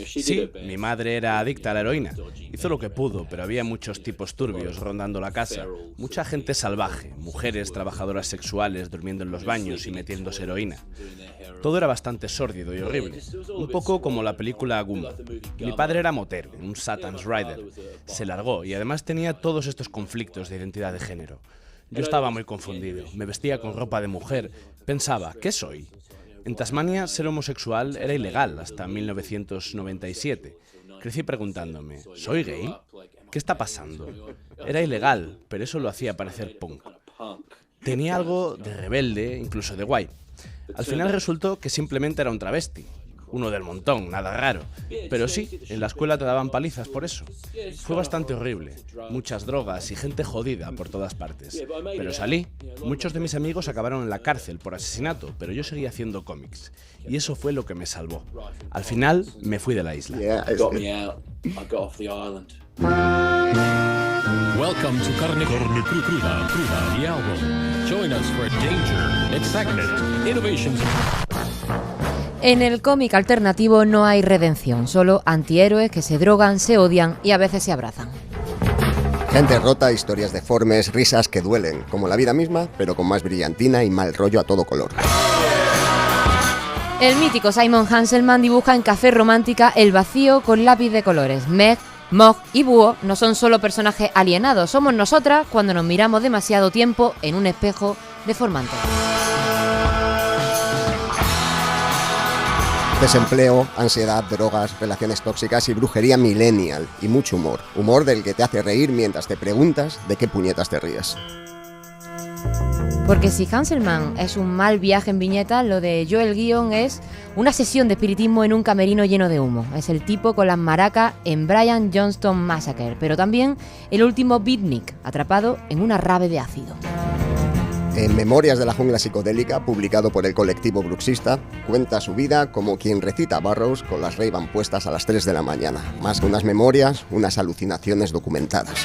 Sí, mi madre era adicta a la heroína. Hizo lo que pudo, pero había muchos tipos turbios rondando la casa. Mucha gente salvaje, mujeres trabajadoras sexuales durmiendo en los baños y metiéndose heroína. Todo era bastante sórdido y horrible, un poco como la película Goomba. Mi padre era motero, un Satan's Rider. Se largó y además tenía todos estos conflictos de identidad de género. Yo estaba muy confundido, me vestía con ropa de mujer, pensaba, ¿qué soy? En Tasmania ser homosexual era ilegal hasta 1997. Crecí preguntándome, ¿soy gay? ¿Qué está pasando? Era ilegal, pero eso lo hacía parecer punk. Tenía algo de rebelde, incluso de guay. Al final resultó que simplemente era un travesti. Uno del montón, nada raro. Pero sí, en la escuela te daban palizas por eso. Fue bastante horrible. Muchas drogas y gente jodida por todas partes. Pero salí. Muchos de mis amigos acabaron en la cárcel por asesinato, pero yo seguía haciendo cómics. Y eso fue lo que me salvó. Al final, me fui de la isla. Welcome to Carne Cruda, the album. Join us for danger, excitement, innovations. En el cómic alternativo no hay redención, solo antihéroes que se drogan, se odian y a veces se abrazan. Gente rota, historias deformes, risas que duelen, como la vida misma, pero con más brillantina y mal rollo a todo color. El mítico Simon Hanselman dibuja en Café Romántica el vacío con lápiz de colores. Meg, Mog y Búho no son solo personajes alienados, somos nosotras cuando nos miramos demasiado tiempo en un espejo deformante. Desempleo, ansiedad, drogas, relaciones tóxicas y brujería millennial. Y mucho humor. Humor del que te hace reír mientras te preguntas de qué puñetas te ríes. Porque si Hanselman es un mal viaje en viñeta, lo de Joel Guion es una sesión de espiritismo en un camerino lleno de humo. Es el tipo con las maracas en Brian Johnston Massacre, pero también el último beatnik, atrapado en una rave de ácido. En Memorias de la jungla psicodélica, publicado por el colectivo Bruxista, cuenta su vida como quien recita a Burroughs con las Ray-Ban puestas a las 3 de la mañana. Más que unas memorias, unas alucinaciones documentadas.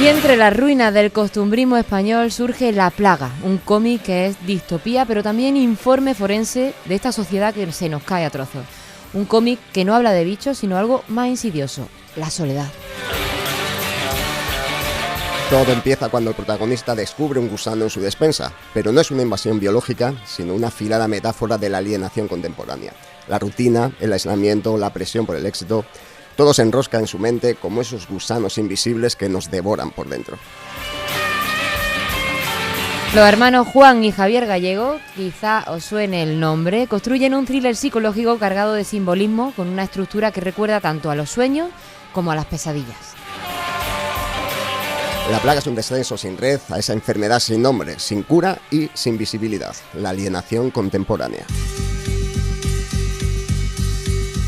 Y entre las ruinas del costumbrismo español surge La Plaga, un cómic que es distopía, pero también informe forense de esta sociedad que se nos cae a trozos. Un cómic que no habla de bichos, sino algo más insidioso, la soledad. Todo empieza cuando el protagonista descubre un gusano en su despensa, pero no es una invasión biológica, sino una afilada metáfora de la alienación contemporánea. La rutina, el aislamiento, la presión por el éxito, todo se enrosca en su mente como esos gusanos invisibles que nos devoran por dentro. Los hermanos Juan y Javier Gallego, quizá os suene el nombre, construyen un thriller psicológico cargado de simbolismo con una estructura que recuerda tanto a los sueños como a las pesadillas. La Plaga es un descenso sin red a esa enfermedad sin nombre, sin cura y sin visibilidad, la alienación contemporánea.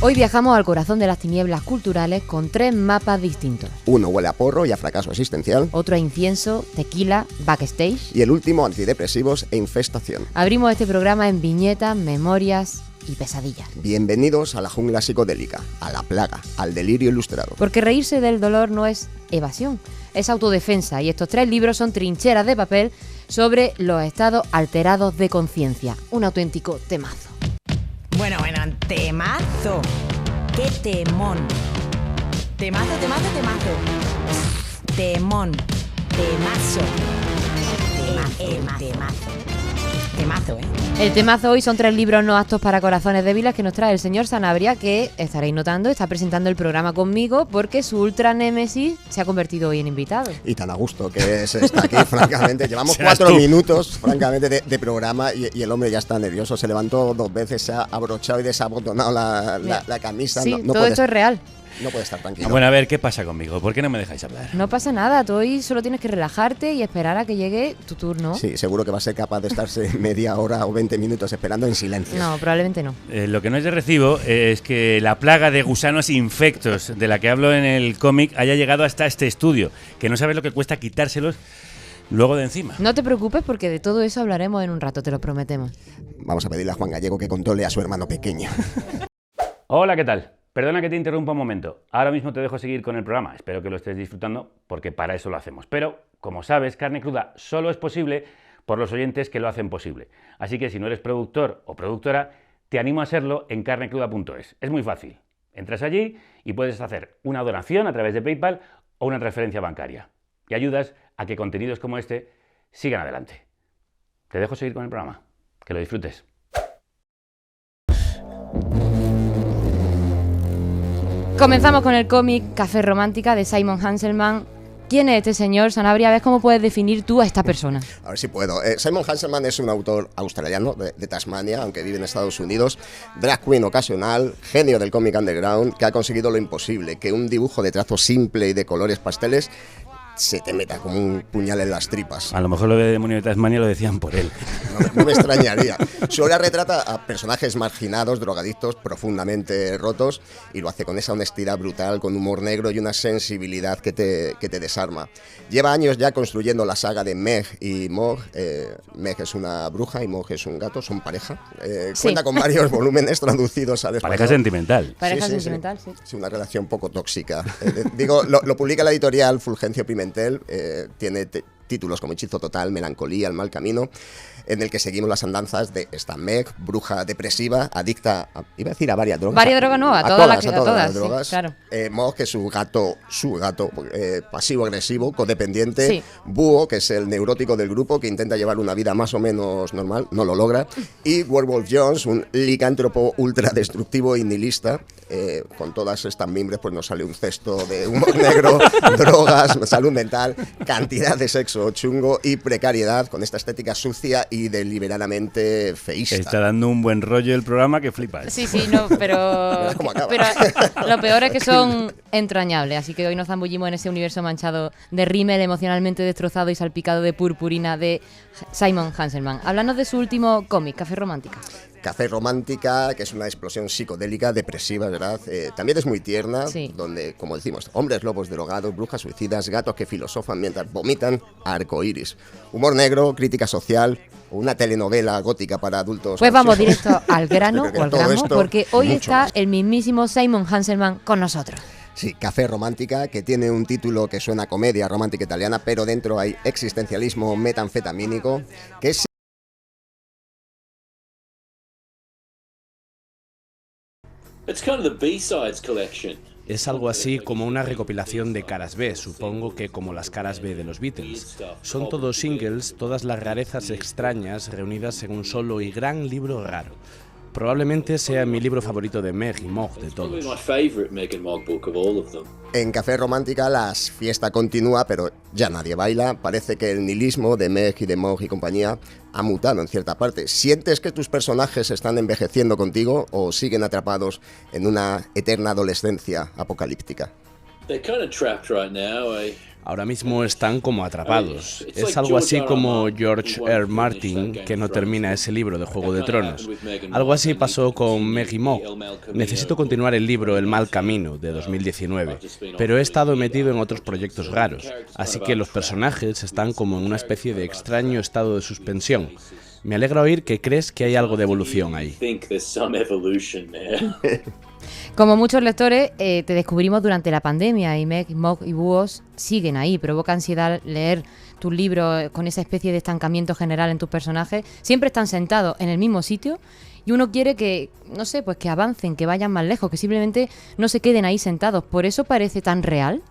Hoy viajamos al corazón de las tinieblas culturales con 3 mapas distintos. Uno huele a porro y a fracaso existencial. Otro a incienso, tequila, backstage. Y el último, antidepresivos e infestación. Abrimos este programa en viñetas, memorias y pesadillas. Bienvenidos a la jungla psicodélica, a la plaga, al delirio ilustrado. Porque reírse del dolor no es evasión, es autodefensa. Y estos 3 libros son trincheras de papel sobre los estados alterados de conciencia. Un auténtico temazo. Bueno, temazo. ¡Qué temón! Temazo. Temón. Temazo. Temazo, ¿eh? El temazo hoy son 3 libros no aptos para corazones débiles que nos trae el señor Sanabria, que estaréis notando, está presentando el programa conmigo porque su ultra némesis se ha convertido hoy en invitado. Y tan a gusto que está aquí, francamente. Llevamos 4 minutos, francamente, de programa y el hombre ya está nervioso. Se levantó 2 veces, se ha abrochado y desabotonado la camisa. Sí, no todo esto es real. No puede estar tranquilo. Bueno, a ver, ¿qué pasa conmigo? ¿Por qué no me dejáis hablar? No pasa nada, tú hoy solo tienes que relajarte y esperar a que llegue tu turno. Sí, seguro que va a ser capaz de estarse media hora o 20 minutos esperando en silencio. No, probablemente no. Lo que no es de recibo es que la plaga de gusanos infectos de la que hablo en el cómic haya llegado hasta este estudio, que no sabes lo que cuesta quitárselos luego de encima. No te preocupes porque de todo eso hablaremos en un rato, te lo prometemos. Vamos a pedirle a Juan Gallego que controle a su hermano pequeño. Hola, ¿qué tal? Perdona que te interrumpa un momento. Ahora mismo te dejo seguir con el programa. Espero que lo estés disfrutando porque para eso lo hacemos. Pero, como sabes, Carne Cruda solo es posible por los oyentes que lo hacen posible. Así que si no eres productor o productora, te animo a serlo en carnecruda.es. Es muy fácil. Entras allí y puedes hacer una donación a través de PayPal o una transferencia bancaria. Y ayudas a que contenidos como este sigan adelante. Te dejo seguir con el programa. Que lo disfrutes. Comenzamos con el cómic Café Romántica de Simon Hanselmann. ¿Quién es este señor, Sanabria? A ver cómo puedes definir tú a esta persona. A ver si puedo. Simon Hanselmann es un autor australiano de Tasmania, aunque vive en Estados Unidos, drag queen ocasional, genio del cómic underground, que ha conseguido lo imposible, que un dibujo de trazo simple y de colores pasteles se te meta como un puñal en las tripas. A lo mejor lo de Demonio de Tasmania lo decían por él. No me extrañaría. Su obra retrata a personajes marginados, drogadictos, profundamente rotos, y lo hace con esa honestidad brutal, con humor negro y una sensibilidad que te desarma. Lleva años ya construyendo la saga de Meg y Mog. Meg es una bruja y Mog es un gato, son pareja. Sí. Cuenta con varios volúmenes traducidos al español. Pareja sentimental. Pareja sentimental, sí. Es una relación poco tóxica. Lo publica la editorial Fulgencio Pimentel. Tiene títulos como Hechizo Total, Melancolía, El Mal Camino, en el que seguimos las andanzas de esta Meg, bruja depresiva, adicta iba a decir a varias drogas. Varias drogas no, a todas las drogas. Sí, claro. Mog, que es su gato pasivo-agresivo, codependiente. Sí. Búho, que es el neurótico del grupo, que intenta llevar una vida más o menos normal, no lo logra. Y Werewolf Jones, un licántropo ultradestructivo y nihilista. Con todas estas mimbres pues nos sale un cesto de humor negro, drogas, salud mental, cantidad de sexo chungo y precariedad, con esta estética sucia y deliberadamente feísta. Está dando un buen rollo el programa que flipas. Sí, no, pero lo peor es que son entrañables, así que hoy nos zambullimos en ese universo manchado de rímel, emocionalmente destrozado y salpicado de purpurina de Simon Hanselmann. Háblanos de su último cómic, Café Romántica. Café Romántica, que es una explosión psicodélica, depresiva, ¿verdad? También es muy tierna, sí. Donde, como decimos, hombres lobos drogados, brujas suicidas, gatos que filosofan mientras vomitan, arcoíris. Humor negro, crítica social, una telenovela gótica para adultos. Pues vamos directo al grano, esto, porque hoy está más. el mismísimo Simon Hanselmann con nosotros. Sí, Café Romántica, que tiene un título que suena a comedia romántica italiana, pero dentro hay existencialismo metanfetamínico, que es... Es algo así como una recopilación de caras B, supongo que como las caras B de los Beatles. Son todos singles, todas las rarezas extrañas reunidas en un solo y gran libro raro. Probablemente sea mi libro favorito de Meg y Mog de todos. En Café Romántica la fiesta continúa, pero ya nadie baila. Parece que el nihilismo de Meg y de Mog y compañía ha mutado en cierta parte. ¿Sientes que tus personajes están envejeciendo contigo o siguen atrapados en una eterna adolescencia apocalíptica? Ahora mismo están como atrapados. Es algo así como George R. Martin, que no termina ese libro de Juego de Tronos. Algo así pasó con Meg y Mog. Necesito continuar el libro El Mal Camino, de 2019, pero he estado metido en otros proyectos raros, así que los personajes están como en una especie de extraño estado de suspensión. Me alegra oír que crees que hay algo de evolución ahí. Como muchos lectores, te descubrimos durante la pandemia y Meg, Mog y Búhos siguen ahí. Provoca ansiedad leer tus libros con esa especie de estancamiento general en tus personajes. Siempre están sentados en el mismo sitio y uno quiere que, no sé, pues que avancen, que vayan más lejos, que simplemente no se queden ahí sentados. ¿Por eso parece tan real?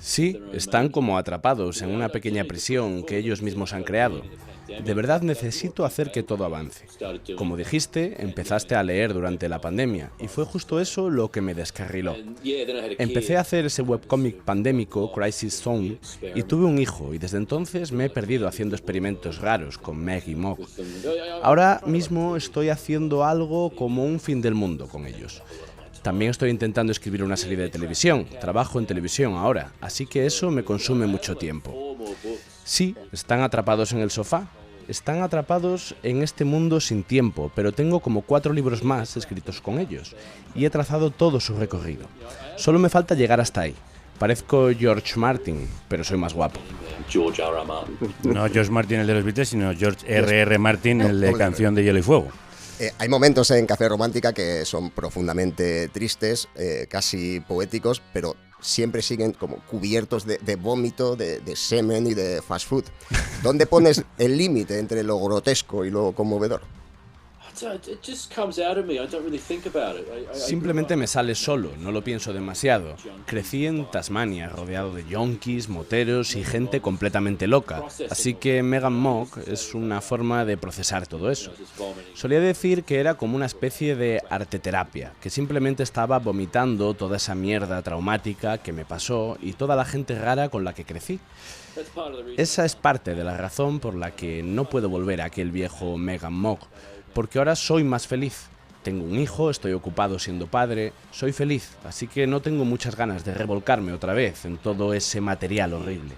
Sí, están como atrapados en una pequeña prisión que ellos mismos han creado. De verdad necesito hacer que todo avance. Como dijiste, empezaste a leer durante la pandemia y fue justo eso lo que me descarriló. Empecé a hacer ese webcómic pandémico, Crisis Zone, y tuve un hijo y desde entonces me he perdido haciendo experimentos raros con Meg y Mog. Ahora mismo estoy haciendo algo como un fin del mundo con ellos. También estoy intentando escribir una serie de televisión. Trabajo en televisión ahora, así que eso me consume mucho tiempo. Sí, están atrapados en el sofá. Están atrapados en este mundo sin tiempo, pero tengo como 4 libros más escritos con ellos y he trazado todo su recorrido. Solo me falta llegar hasta ahí. Parezco George Martin, pero soy más guapo. No George Martin el de los Beatles, sino George R.R. Martin el de Canción de Hielo y Fuego. Hay momentos en Café Romántica que son profundamente tristes, casi poéticos, pero siempre siguen como cubiertos de vómito, de semen y de fast food. ¿Dónde pones el límite entre lo grotesco y lo conmovedor? Simplemente me sale solo, no lo pienso demasiado. Crecí en Tasmania, rodeado de yonkis, moteros y gente completamente loca, así que Megan Mock es una forma de procesar todo eso. Solía decir que era como una especie de arteterapia, que simplemente estaba vomitando toda esa mierda traumática que me pasó y toda la gente rara con la que crecí. Esa es parte de la razón por la que no puedo volver a aquel viejo Megan Mock, porque ahora soy más feliz. Tengo un hijo, estoy ocupado siendo padre, soy feliz, así que no tengo muchas ganas de revolcarme otra vez en todo ese material horrible.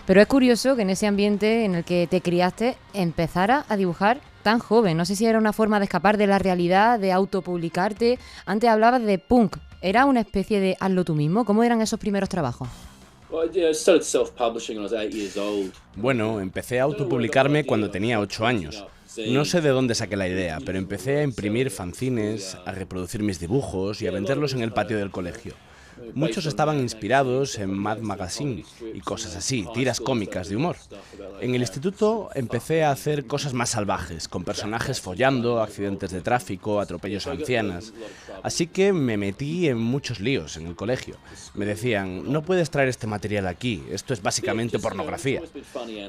Pero es curioso que en ese ambiente en el que te criaste empezara a dibujar tan joven. No sé si era una forma de escapar de la realidad, de autopublicarte. Antes hablabas de punk. ¿Era una especie de hazlo tú mismo? ¿Cómo eran esos primeros trabajos? Bueno, empecé a autopublicarme cuando tenía 8 años. No sé de dónde saqué la idea, pero empecé a imprimir fanzines, a reproducir mis dibujos y a venderlos en el patio del colegio. Muchos estaban inspirados en Mad Magazine y cosas así, tiras cómicas de humor. En el instituto empecé a hacer cosas más salvajes, con personajes follando, accidentes de tráfico, atropellos a ancianas. Así que me metí en muchos líos en el colegio. Me decían, no puedes traer este material aquí, esto es básicamente pornografía.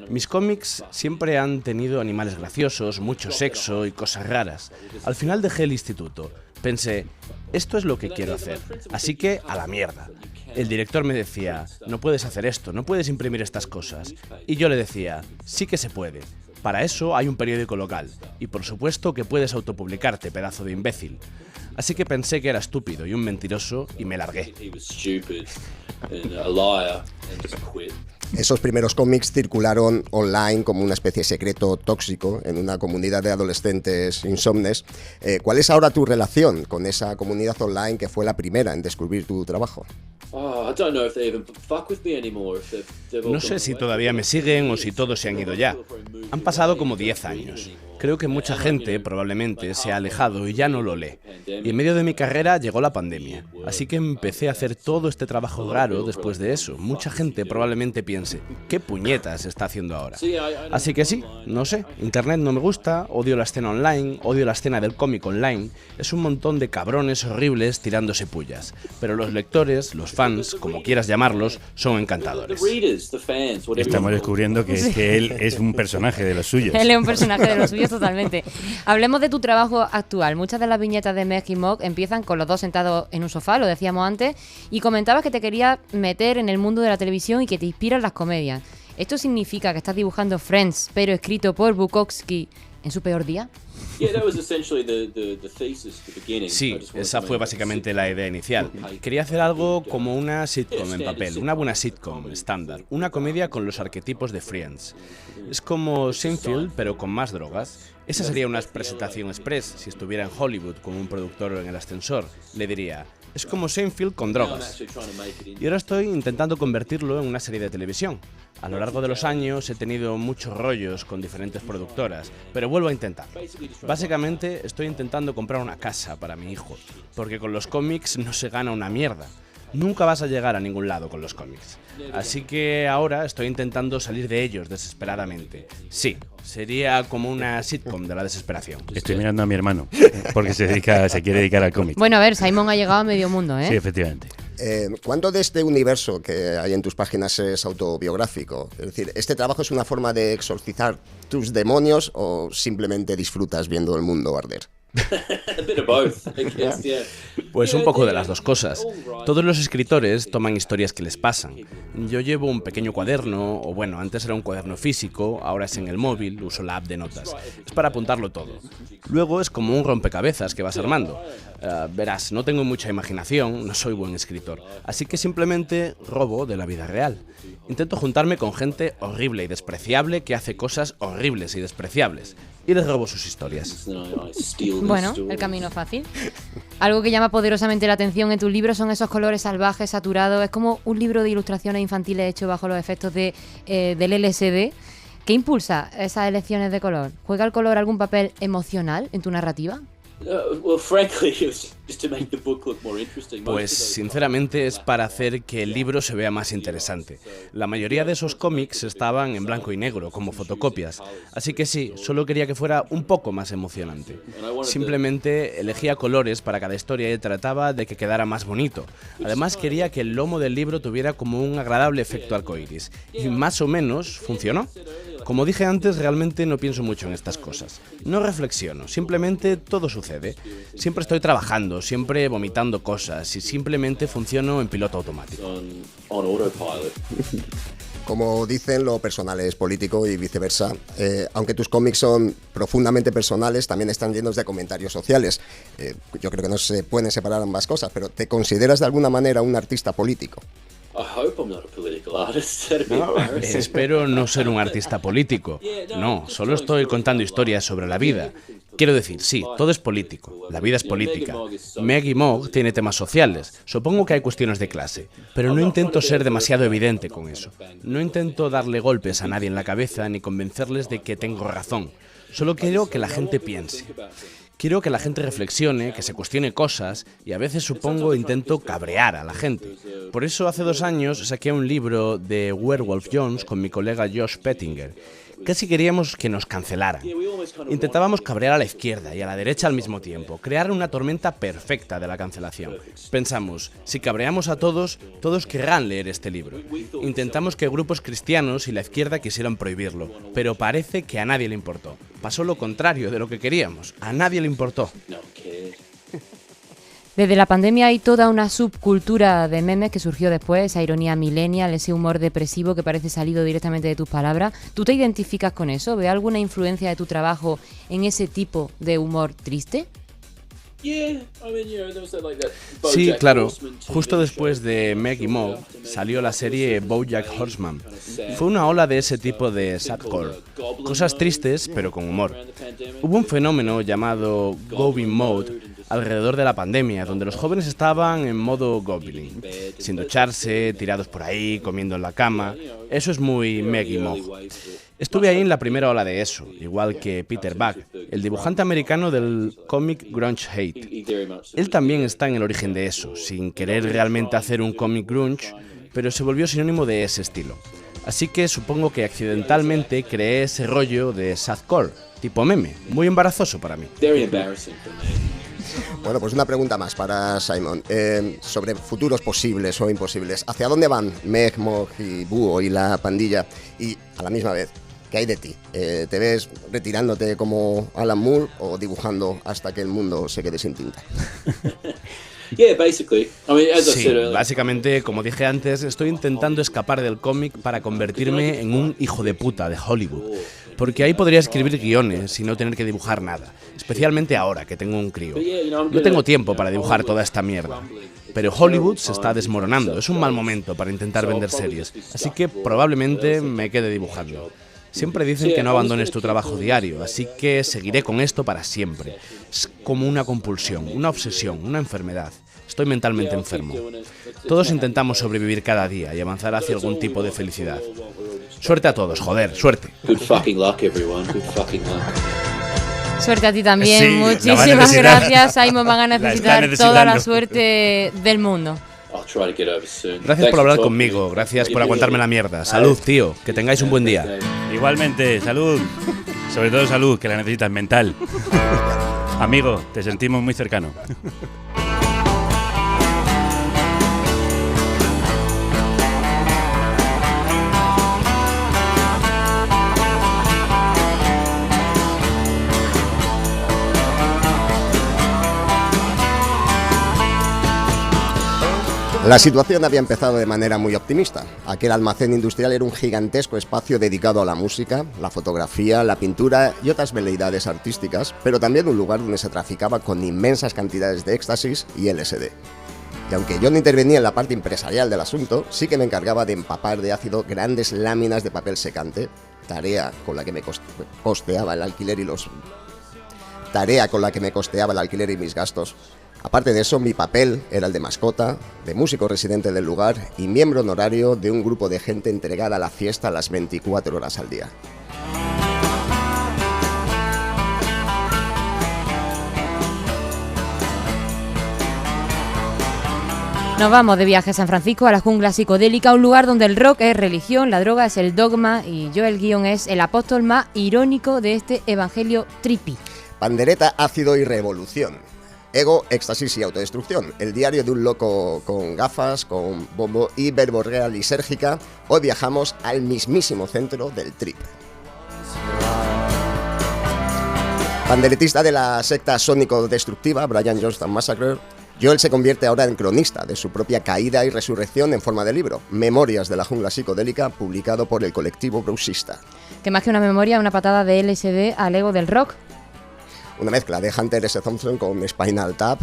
Mis cómics siempre han tenido animales graciosos, mucho sexo y cosas raras. Al final dejé el instituto. Pensé, esto es lo que quiero hacer, así que a la mierda. El director me decía, no puedes hacer esto, no puedes imprimir estas cosas. Y yo le decía, sí que se puede. Para eso hay un periódico local. Y por supuesto que puedes autopublicarte, pedazo de imbécil. Así que pensé que era estúpido y un mentiroso y me largué. Esos primeros cómics circularon online como una especie de secreto tóxico en una comunidad de adolescentes insomnes. ¿Cuál es ahora tu relación con esa comunidad online que fue la primera en descubrir tu trabajo? No sé si todavía me siguen o si todos se han ido ya. Han pasado como 10 años. Creo que mucha gente probablemente se ha alejado y ya no lo lee. Y en medio de mi carrera llegó la pandemia. Así que empecé a hacer todo este trabajo raro después de eso. Mucha gente probablemente piense, ¿qué puñetas está haciendo ahora? Así que sí, no sé, Internet no me gusta, odio la escena online, odio la escena del cómic online. Es un montón de cabrones horribles tirándose pullas. Pero los lectores, los fans, como quieras llamarlos, son encantadores. Estamos descubriendo que él es un personaje de los suyos. Él es un personaje de los suyos totalmente. Hablemos de tu trabajo actual. Muchas de las viñetas de Meg y Mock empiezan con los dos sentados en un sofá, lo decíamos antes, y comentabas que te querías meter en el mundo de la televisión y que te inspiran las comedias. ¿Esto significa que estás dibujando Friends, pero escrito por Bukowski en su peor día? Sí, esa fue básicamente la idea inicial. Quería hacer algo como una sitcom en papel, una buena sitcom estándar, una comedia con los arquetipos de Friends. Es como Seinfeld, pero con más drogas. Esa sería una presentación express si estuviera en Hollywood con un productor en el ascensor. Le diría, es como Seinfeld con drogas. Y ahora estoy intentando convertirlo en una serie de televisión. A lo largo de los años he tenido muchos rollos con diferentes productoras, pero vuelvo a intentar. Básicamente estoy intentando comprar una casa para mi hijo, porque con los cómics no se gana una mierda. Nunca vas a llegar a ningún lado con los cómics. Así que ahora estoy intentando salir de ellos desesperadamente. Sí, sería como una sitcom de la desesperación. Estoy mirando a mi hermano, porque se quiere dedicar al cómic. Bueno, a ver, Simon ha llegado a medio mundo, ¿eh? Sí, efectivamente. ¿Cuánto de este universo que hay en tus páginas es autobiográfico? Es decir, ¿este trabajo es una forma de exorcizar tus demonios o simplemente disfrutas viendo el mundo arder? Pues un poco de las dos cosas. Todos los escritores toman historias que les pasan. Yo llevo un pequeño cuaderno, o bueno, antes era un cuaderno físico, ahora es en el móvil, uso la app de notas. Es para apuntarlo todo. Luego es como un rompecabezas que vas armando. Verás, no tengo mucha imaginación, no soy buen escritor, así que simplemente robo de la vida real. Intento juntarme con gente horrible y despreciable que hace cosas horribles y despreciables, y les robo sus historias. Bueno, el camino fácil. Algo que llama poderosamente la atención en tus libros son esos colores salvajes, saturados. Es como un libro de ilustraciones infantiles hecho bajo los efectos del LSD. ¿Qué impulsa esas elecciones de color? ¿Juega el color algún papel emocional en tu narrativa? Pues sinceramente es para hacer que el libro se vea más interesante. La mayoría de esos cómics estaban en blanco y negro, como fotocopias. Así que sí, solo quería que fuera un poco más emocionante. Simplemente elegía colores para cada historia y trataba de que quedara más bonito. Además quería que el lomo del libro tuviera como un agradable efecto arcoíris. Y más o menos funcionó. Como dije antes, realmente no pienso mucho en estas cosas. No reflexiono, simplemente todo sucede. Siempre estoy trabajando, siempre vomitando cosas y simplemente funciono en piloto automático. Como dicen, lo personal es político y viceversa. Aunque tus cómics son profundamente personales, también están llenos de comentarios sociales. Yo creo que no se pueden separar ambas cosas, pero ¿te consideras de alguna manera un artista político? Espero no ser un artista político. No, solo estoy contando historias sobre la vida. Quiero decir, sí, todo es político. La vida es política. Meg y Mog tiene temas sociales. Supongo que hay cuestiones de clase. Pero no intento ser demasiado evidente con eso. No intento darle golpes a nadie en la cabeza ni convencerles de que tengo razón. Solo quiero que la gente piense. Quiero que la gente reflexione, que se cuestione cosas y a veces supongo intento cabrear a la gente. Por eso hace 2 años saqué un libro de Werewolf Jones con mi colega Josh Pettinger. Casi queríamos que nos cancelaran. Intentábamos cabrear a la izquierda y a la derecha al mismo tiempo, crear una tormenta perfecta de la cancelación. Pensamos, si cabreamos a todos, todos querrán leer este libro. Intentamos que grupos cristianos y la izquierda quisieran prohibirlo, pero parece que a nadie le importó. Pasó lo contrario de lo que queríamos, a nadie le importó. Desde la pandemia hay toda una subcultura de memes que surgió después, esa ironía millennial, ese humor depresivo que parece salido directamente de tus palabras. ¿Tú te identificas con eso? ¿Ves alguna influencia de tu trabajo en ese tipo de humor triste? Sí, claro. Justo después de Meg y Mog salió la serie BoJack Horseman. Fue una ola de ese tipo de sadcore. Cosas tristes, pero con humor. Hubo un fenómeno llamado Goblin Mode alrededor de la pandemia, donde los jóvenes estaban en modo Goblin, sin ducharse, tirados por ahí, comiendo en la cama. Eso es muy Meg y Mog. Estuve ahí en la primera ola de eso, igual que Peter Buck, el dibujante americano del cómic Grunge Hate. Él también está en el origen de eso, sin querer realmente hacer un cómic grunge, pero se volvió sinónimo de ese estilo. Así que supongo que accidentalmente creé ese rollo de sadcore, tipo meme, muy embarazoso para mí. Bueno, pues una pregunta más para Simon, sobre futuros posibles o imposibles. ¿Hacia dónde van Meg, Mog y Búho y la pandilla? Y a la misma vez, ¿qué hay de ti? ¿Te ves retirándote como Alan Moore o dibujando hasta que el mundo se quede sin tinta? Sí, básicamente, como dije antes, estoy intentando escapar del cómic para convertirme en un hijo de puta de Hollywood. Porque ahí podría escribir guiones y no tener que dibujar nada, especialmente ahora que tengo un crío. No tengo tiempo para dibujar toda esta mierda. Pero Hollywood se está desmoronando, es un mal momento para intentar vender series, así que probablemente me quede dibujando. Siempre dicen que no abandones tu trabajo diario, así que seguiré con esto para siempre. Es como una compulsión, una obsesión, una enfermedad. Estoy mentalmente enfermo. Todos intentamos sobrevivir cada día y avanzar hacia algún tipo de felicidad. Suerte a todos, joder, suerte. Good fucking luck, everyone. Good fucking luck. Suerte a ti también. Sí, muchísimas gracias, Simon. Van a necesitar toda la suerte del mundo. Gracias por hablar conmigo, gracias por aguantarme la mierda. Salud, tío, que tengáis un buen día. Igualmente, salud. Sobre todo salud, que la necesitas mental. Amigo, te sentimos muy cercano. La situación había empezado de manera muy optimista. Aquel almacén industrial era un gigantesco espacio dedicado a la música, la fotografía, la pintura y otras veleidades artísticas, pero también un lugar donde se traficaba con inmensas cantidades de éxtasis y LSD. Y aunque yo no intervenía en la parte empresarial del asunto, sí que me encargaba de empapar de ácido grandes láminas de papel secante, tarea con la que me costeaba el alquiler y mis gastos. Aparte de eso, mi papel era el de mascota, de músico residente del lugar y miembro honorario de un grupo de gente entregada a la fiesta a las 24 horas al día. Nos vamos de viaje a San Francisco, a la jungla psicodélica, un lugar donde el rock es religión, la droga es el dogma y Joel Guion es el apóstol más irónico de este evangelio trippy. Pandereta, ácido y revolución. Ego, éxtasis y autodestrucción. El diario de un loco con gafas, con bombo y verborrea lisérgica. Hoy viajamos al mismísimo centro del trip. Panderetista de la secta sónico-destructiva Brian Johnston Massacre, Joel se convierte ahora en cronista de su propia caída y resurrección en forma de libro, Memorias de la jungla psicodélica, publicado por el colectivo Bruxista. Que más que una memoria, una patada de LSD al ego del rock. Una mezcla de Hunter S. Thompson con Spinal Tap.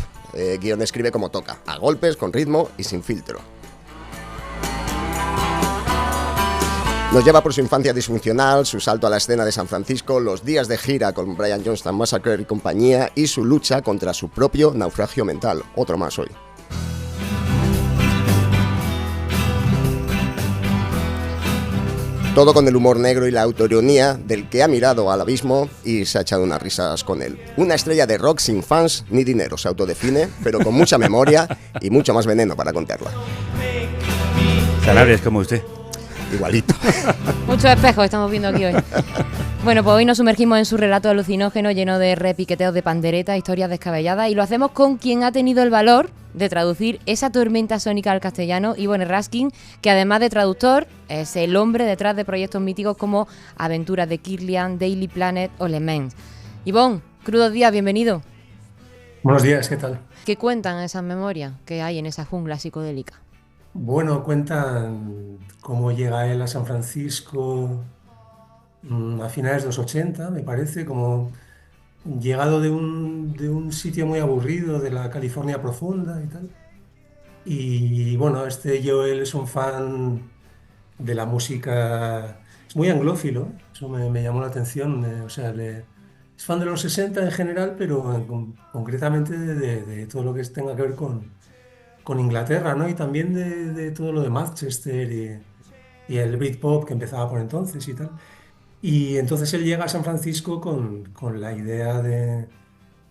Guion escribe como toca, a golpes, con ritmo y sin filtro. Nos lleva por su infancia disfuncional, su salto a la escena de San Francisco, los días de gira con Brian Johnston Massacre y compañía y su lucha contra su propio naufragio mental. Otro más hoy. Todo con el humor negro y la autoironía del que ha mirado al abismo y se ha echado unas risas con él. Una estrella de rock sin fans ni dinero, se autodefine, pero con mucha memoria y mucho más veneno para contarla. Sanabria es como usted. Igualito. Muchos espejos estamos viendo aquí hoy. Bueno, pues hoy nos sumergimos en su relato alucinógeno lleno de repiqueteos de pandereta, historias descabelladas, y lo hacemos con quien ha tenido el valor de traducir esa tormenta sónica al castellano, Ivonne Raskin, que además de traductor es el hombre detrás de proyectos míticos como Aventuras de Kirlian, Daily Planet o Le Mans. Ivonne, crudos días, bienvenido. Buenos días, ¿qué tal? ¿Qué cuentan esas memorias que hay en esa jungla psicodélica? Bueno, cuentan cómo llega él a San Francisco a finales de los 80, me parece, como llegado de un sitio muy aburrido, de la California profunda y tal. Y bueno, Joel es un fan de la música, es muy anglófilo, eso me llamó la atención, es fan de los 60 en general, pero concretamente de todo lo que tenga que ver con Inglaterra, ¿no? Y también de todo lo de Manchester y el Britpop que empezaba por entonces y tal. Y entonces él llega a San Francisco con la idea de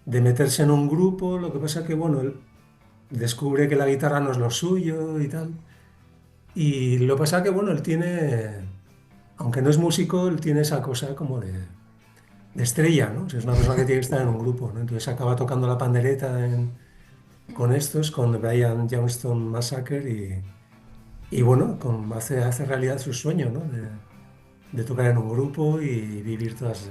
meterse en un grupo. Lo que pasa que, bueno, él descubre que la guitarra no es lo suyo y tal. Y lo que pasa que, bueno, él tiene, aunque no es músico, él tiene esa cosa como de estrella, ¿no? O sea, es una persona que tiene que estar en un grupo, ¿no? Entonces acaba tocando la pandereta con Brian Johnston Massacre y bueno, hace realidad su sueño, ¿no? De tocar en un grupo y vivir todas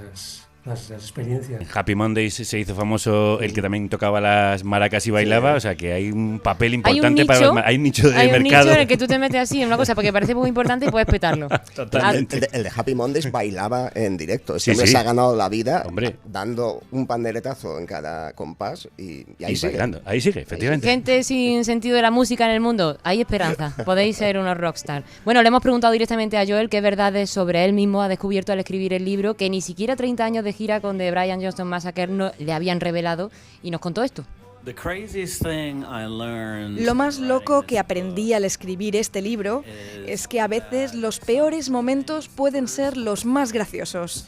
las experiencias. En Happy Mondays se hizo famoso el que también tocaba las maracas y bailaba, sí. O sea que hay un papel importante hay un nicho de mercado. Hay un nicho en el que tú te metes así en una cosa porque parece muy importante y puedes petarlo. Totalmente. El de Happy Mondays bailaba en directo. Ese hombre se ha ganado la vida, hombre, dando un panderetazo en cada compás y ahí sigue. Bailando. Ahí sigue, efectivamente. Gente sin sentido de la música en el mundo, hay esperanza. Podéis ser unos rockstar. Bueno, le hemos preguntado directamente a Joel qué verdades sobre él mismo ha descubierto al escribir el libro, que ni siquiera 30 años de gira con The Brian Johnston Massacre no le habían revelado, y nos contó esto. Lo más loco que aprendí al escribir este libro es que a veces los peores momentos pueden ser los más graciosos,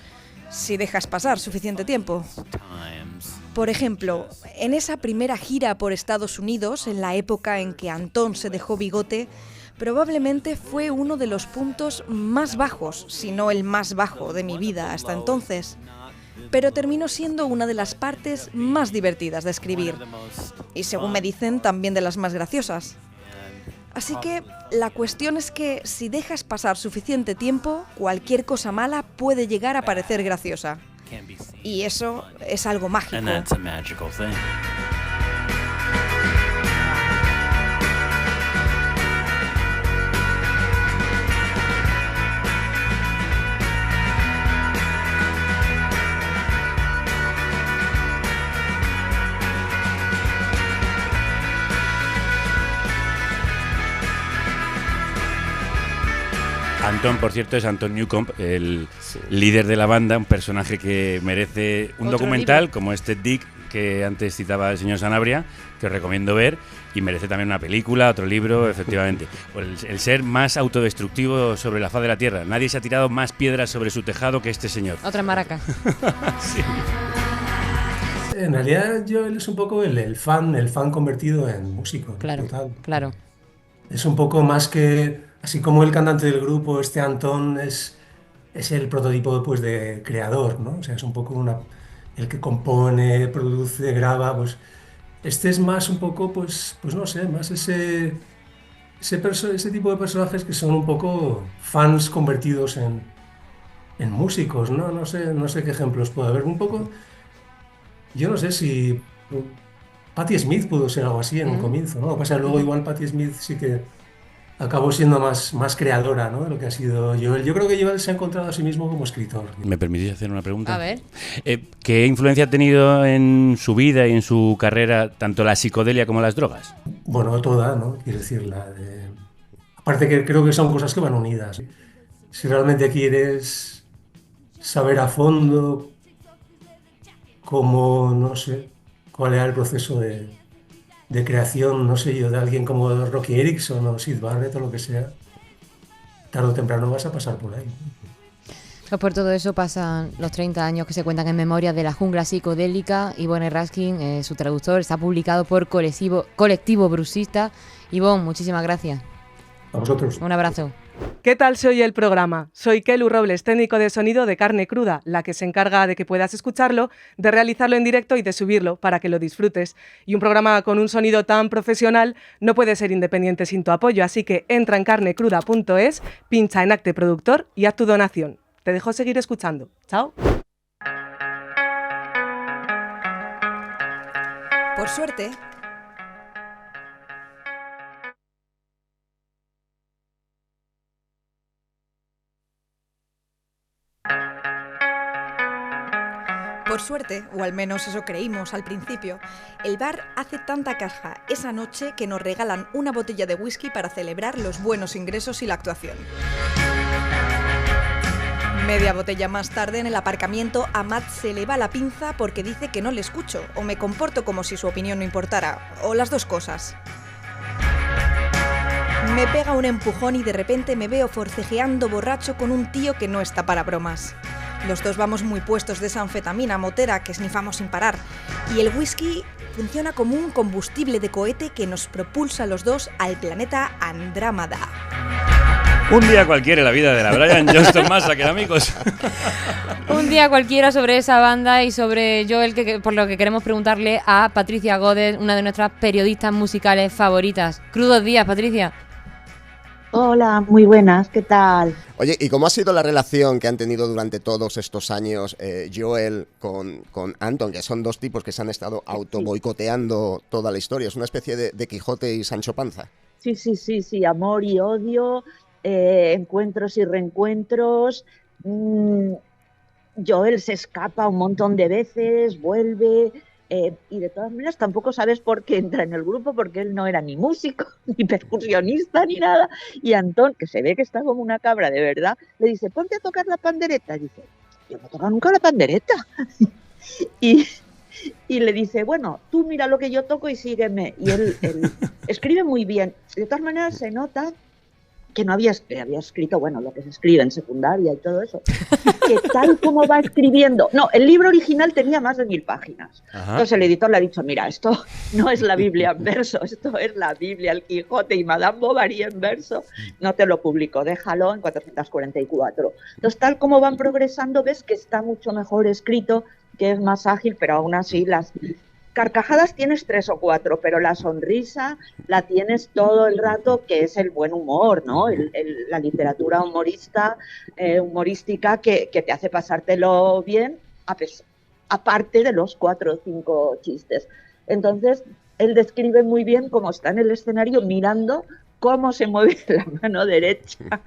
si dejas pasar suficiente tiempo. Por ejemplo, en esa primera gira por Estados Unidos, en la época en que Antón se dejó bigote, probablemente fue uno de los puntos más bajos, si no el más bajo de mi vida hasta entonces. Pero terminó siendo una de las partes más divertidas de escribir. Y según me dicen, también de las más graciosas. Así que la cuestión es que si dejas pasar suficiente tiempo, cualquier cosa mala puede llegar a parecer graciosa. Y eso es algo mágico. Antón, por cierto, es Antón Newcomb, el líder de la banda, un personaje que merece un documental libro, como este Dick que antes citaba el señor Sanabria, que os recomiendo ver, y merece también una película, otro libro, efectivamente. El ser más autodestructivo sobre la faz de la Tierra. Nadie se ha tirado más piedras sobre su tejado que este señor. Otra maraca. Sí. En realidad, Joel es un poco el fan convertido en músico. Claro, total. claro. Es un poco más que, así como el cantante del grupo, este Antón es el prototipo pues, de creador, ¿no? O sea, es un poco el que compone, produce, graba, pues este es más un poco, pues no sé, más ese tipo de personajes que son un poco fans convertidos en músicos, ¿no? No sé qué ejemplos puede haber. Un poco, yo no sé si Patti Smith pudo ser algo así en un Mm. comienzo, ¿no? Lo que pasa es que luego igual Patti Smith sí que acabó siendo más creadora, ¿no? De lo que ha sido Joel. Yo creo que Joel se ha encontrado a sí mismo como escritor. ¿Me permitís hacer una pregunta? A ver. ¿Qué influencia ha tenido en su vida y en su carrera tanto la psicodelia como las drogas? Bueno, toda, ¿no? Quiero decir, aparte que creo que son cosas que van unidas. Si realmente quieres saber a fondo cómo, no sé, cuál era el proceso de creación, no sé yo, de alguien como Rocky Erickson o Syd Barrett o lo que sea, tarde o temprano vas a pasar por ahí. Pues por todo eso pasan los 30 años que se cuentan en memoria de la jungla psicodélica. Ivonne Raskin, su traductor, está publicado por Colectivo Brusista. Ivonne, muchísimas gracias. A vosotros. Un abrazo. ¿Qué tal se oye el programa? Soy Kelu Robles, técnico de sonido de Carne Cruda, la que se encarga de que puedas escucharlo, de realizarlo en directo y de subirlo para que lo disfrutes. Y un programa con un sonido tan profesional no puede ser independiente sin tu apoyo, así que entra en carnecruda.es, pincha en Acte Productor y haz tu donación. Te dejo seguir escuchando. ¡Chao! Por suerte, o al menos eso creímos al principio, el bar hace tanta caja esa noche que nos regalan una botella de whisky para celebrar los buenos ingresos y la actuación. Media botella más tarde, en el aparcamiento, a Matt se le va la pinza porque dice que no le escucho, o me comporto como si su opinión no importara, o las dos cosas. Me pega un empujón y de repente me veo forcejeando borracho con un tío que no está para bromas. Los dos vamos muy puestos de esa anfetamina motera que esnifamos sin parar, y el whisky funciona como un combustible de cohete que nos propulsa a los dos al planeta Andrómeda. Un día cualquiera en la vida de la Brian Johnston Massacre, amigos. Un día cualquiera sobre esa banda y sobre Joel, por lo que queremos preguntarle a Patricia Godes, una de nuestras periodistas musicales favoritas. Crudos días, Patricia. Hola, muy buenas, ¿qué tal? Oye, ¿y cómo ha sido la relación que han tenido durante todos estos años Joel con Anton, que son dos tipos que se han estado auto-boicoteando toda la historia? Es una especie de Quijote y Sancho Panza. Sí, amor y odio, encuentros y reencuentros. Joel se escapa un montón de veces, vuelve... y de todas maneras tampoco sabes por qué entra en el grupo, porque él no era ni músico, ni percusionista, ni nada. Y Antón, que se ve que está como una cabra de verdad, le dice, ponte a tocar la pandereta. Y dice, yo no he tocado nunca la pandereta. y le dice, bueno, tú mira lo que yo toco y sígueme. Y él escribe muy bien. De todas maneras se nota que no había escrito, bueno, lo que se escribe en secundaria y todo eso, que tal como va escribiendo... No, el libro original tenía más de 1000 páginas. Ajá. Entonces el editor le ha dicho, mira, esto no es la Biblia en verso, esto es la Biblia, el Quijote y Madame Bovary en verso, no te lo publico, déjalo en 444. Entonces, tal como van progresando, ves que está mucho mejor escrito, que es más ágil, pero aún así las... Carcajadas tienes 3 o 4, pero la sonrisa la tienes todo el rato, que es el buen humor, ¿no? La literatura humorística que te hace pasártelo bien, aparte de los 4 o 5 chistes. Entonces, él describe muy bien cómo está en el escenario mirando cómo se mueve la mano derecha,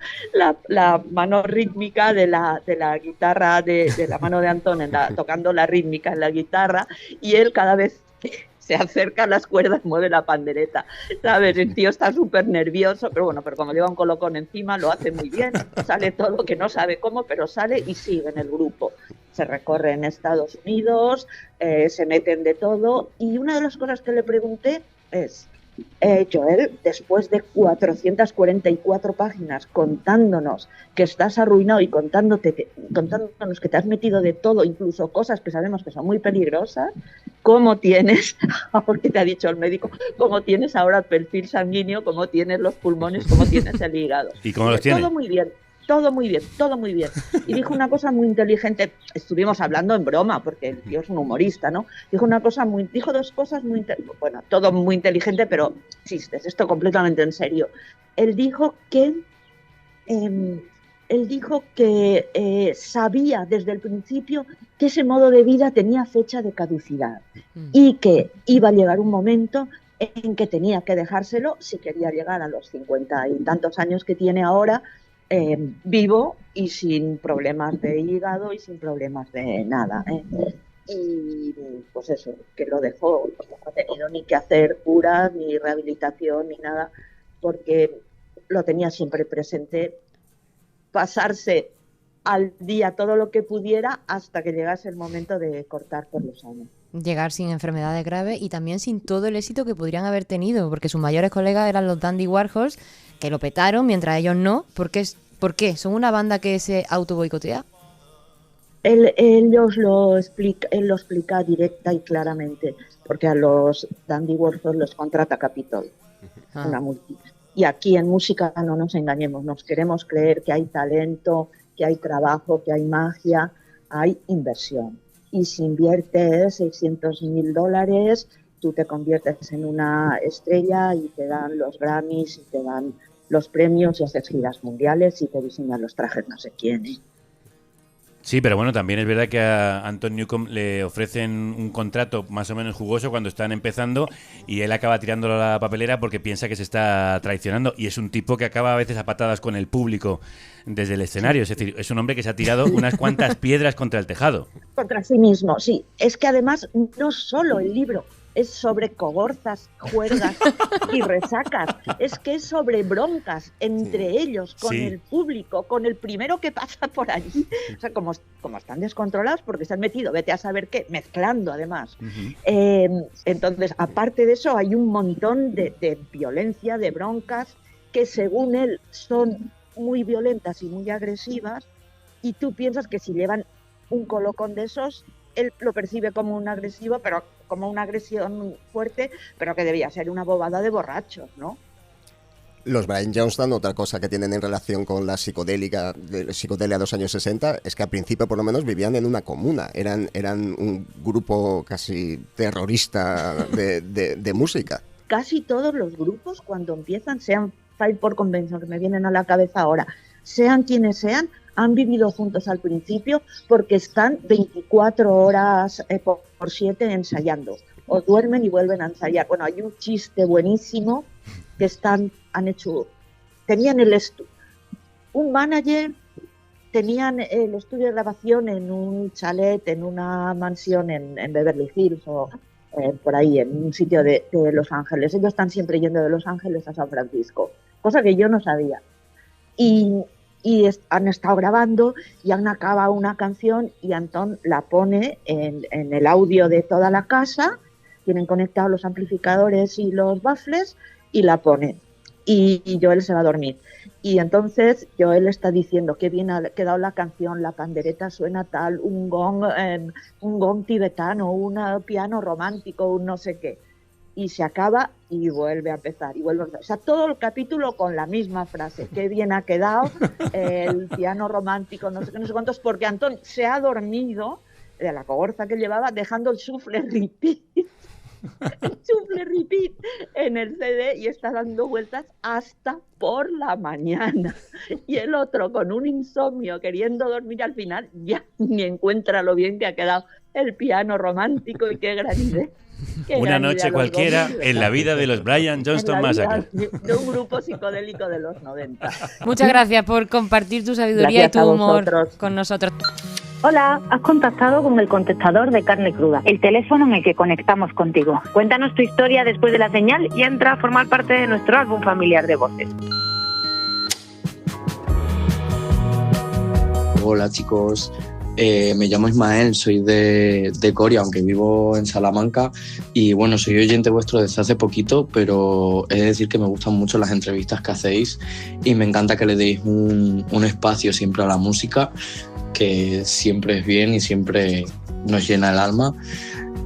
la mano rítmica de la guitarra, de la mano de Antón tocando la rítmica en la guitarra, y él cada vez que se acerca a las cuerdas mueve la pandereta, ¿sabes? El tío está súper nervioso, pero como lleva un colocón encima, lo hace muy bien, sale todo, que no sabe cómo, pero sale y sigue en el grupo. Se recorre en Estados Unidos, se meten de todo, y una de las cosas que le pregunté es, Joel, después de 444 páginas contándonos que estás arruinado y contándonos que te has metido de todo, incluso cosas que sabemos que son muy peligrosas, ¿cómo tienes, ahora que te ha dicho el médico, cómo tienes ahora el perfil sanguíneo, cómo tienes los pulmones, cómo tienes el hígado? ¿Y cómo los tienes? Todo muy bien. Todo muy bien, todo muy bien. Y dijo una cosa muy inteligente, estuvimos hablando en broma, porque el tío es un humorista, ¿no? Dijo dos cosas muy, bueno, todo muy inteligente, pero chistes, esto completamente en serio. Él dijo que sabía desde el principio que ese modo de vida tenía fecha de caducidad y que iba a llegar un momento en que tenía que dejárselo si quería llegar a los 50 y tantos años que tiene ahora, vivo y sin problemas de hígado y sin problemas de nada. Y pues eso, que lo dejó, no ha tenido ni que hacer curas, ni rehabilitación, ni nada, porque lo tenía siempre presente, pasarse al día todo lo que pudiera hasta que llegase el momento de cortar por lo sano. Llegar sin enfermedades graves y también sin todo el éxito que podrían haber tenido, porque sus mayores colegas eran los Dandy Warhols, que lo petaron, mientras ellos no. ¿Por qué? ¿Son una banda que se auto-boicotea? Él lo explica directa y claramente, porque a los Dandy Warhols los contrata Capitol, una multi. Y aquí en música no nos engañemos, nos queremos creer que hay talento, que hay trabajo, que hay magia, hay inversión. Y si inviertes $600,000, tú te conviertes en una estrella y te dan los Grammys y te dan los premios y haces giras mundiales y te diseñan los trajes no sé quién. Sí, pero bueno, también es verdad que a Anton Newcombe le ofrecen un contrato más o menos jugoso cuando están empezando y él acaba tirándolo a la papelera porque piensa que se está traicionando, y es un tipo que acaba a veces a patadas con el público desde el escenario. Es decir, es un hombre que se ha tirado unas cuantas piedras contra el tejado. Contra sí mismo, sí. Es que además no solo el libro es sobre cogorzas, juergas y resacas, es que es sobre broncas entre ellos, con el público, con el primero que pasa por allí. O sea, como están descontrolados porque se han metido, vete a saber qué, mezclando además. Entonces, aparte de eso, hay un montón de violencia, de broncas, que según él son muy violentas y muy agresivas, y tú piensas que si llevan un colocón de esos, él lo percibe como un agresivo, pero como una agresión fuerte, pero que debía ser una bobada de borrachos, ¿no? Los Brian Johnston, otra cosa que tienen en relación con la psicodelia de los años 60, es que al principio por lo menos vivían en una comuna, eran un grupo casi terrorista de música. Casi todos los grupos cuando empiezan, sean Five por Convention, que me vienen a la cabeza ahora, sean quienes sean, han vivido juntos al principio porque están 24 horas por 7 ensayando, o duermen y vuelven a ensayar. Bueno, hay un chiste buenísimo que tenían un manager, tenían el estudio de grabación en un chalet, en una mansión en Beverly Hills o por ahí, en un sitio de Los Ángeles. Ellos están siempre yendo de Los Ángeles a San Francisco, cosa que yo no sabía. Y han estado grabando y han acabado una canción y Antón la pone en el audio de toda la casa, tienen conectados los amplificadores y los baffles y la pone. Y Joel se va a dormir. Y entonces Joel está diciendo que bien ha quedado la canción, la pandereta suena tal, un gong tibetano, un piano romántico, un no sé qué. Y se acaba y vuelve a empezar. O sea, todo el capítulo con la misma frase. Qué bien ha quedado el piano romántico, no sé qué, no sé cuántos, porque Antón se ha dormido de la cogorza que llevaba dejando el shuffle repeat. El shuffle repeat en el CD y está dando vueltas hasta por la mañana. Y el otro con un insomnio queriendo dormir al final ya ni encuentra lo bien que ha quedado el piano romántico y qué gran idea. Una noche cualquiera en la vida de los Brian Johnston Massacre. De un grupo psicodélico de los 90. Muchas gracias por compartir tu sabiduría y tu humor con nosotros. Hola, has contactado con el contestador de Carne Cruda, el teléfono en el que conectamos contigo. Cuéntanos tu historia después de la señal y entra a formar parte de nuestro álbum familiar de voces. Hola chicos, Me llamo Ismael, soy de Coria, aunque vivo en Salamanca, y bueno, soy oyente vuestro desde hace poquito, pero he de decir que me gustan mucho las entrevistas que hacéis y me encanta que le deis un espacio siempre a la música, que siempre es bien y siempre nos llena el alma.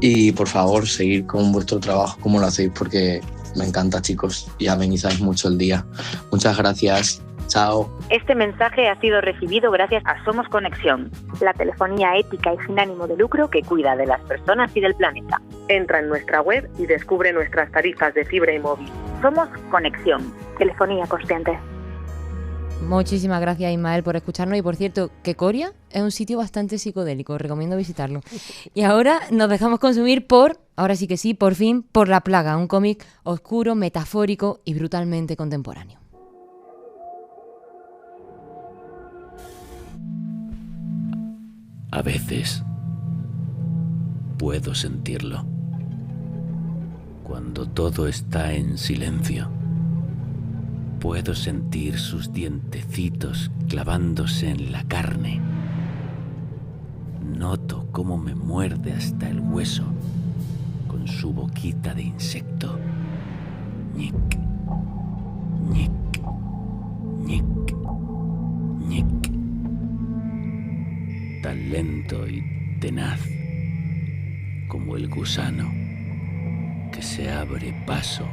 Y por favor, seguir con vuestro trabajo como lo hacéis, porque me encanta, chicos, y amenizáis mucho el día. Muchas gracias. Chao. Este mensaje ha sido recibido gracias a Somos Conexión, la telefonía ética y sin ánimo de lucro que cuida de las personas y del planeta. Entra en nuestra web y descubre nuestras tarifas de fibra y móvil. Somos Conexión, telefonía consciente. Muchísimas gracias, Ismael, por escucharnos. Y por cierto, que Coria es un sitio bastante psicodélico, recomiendo visitarlo. Y ahora nos dejamos consumir ahora sí que sí, por fin, por La Plaga, un cómic oscuro, metafórico y brutalmente contemporáneo. A veces puedo sentirlo. Cuando todo está en silencio, puedo sentir sus dientecitos clavándose en la carne. Noto cómo me muerde hasta el hueso con su boquita de insecto. Ñic, ñic, ñic, ñic. Tan lento y tenaz como el gusano que se abre paso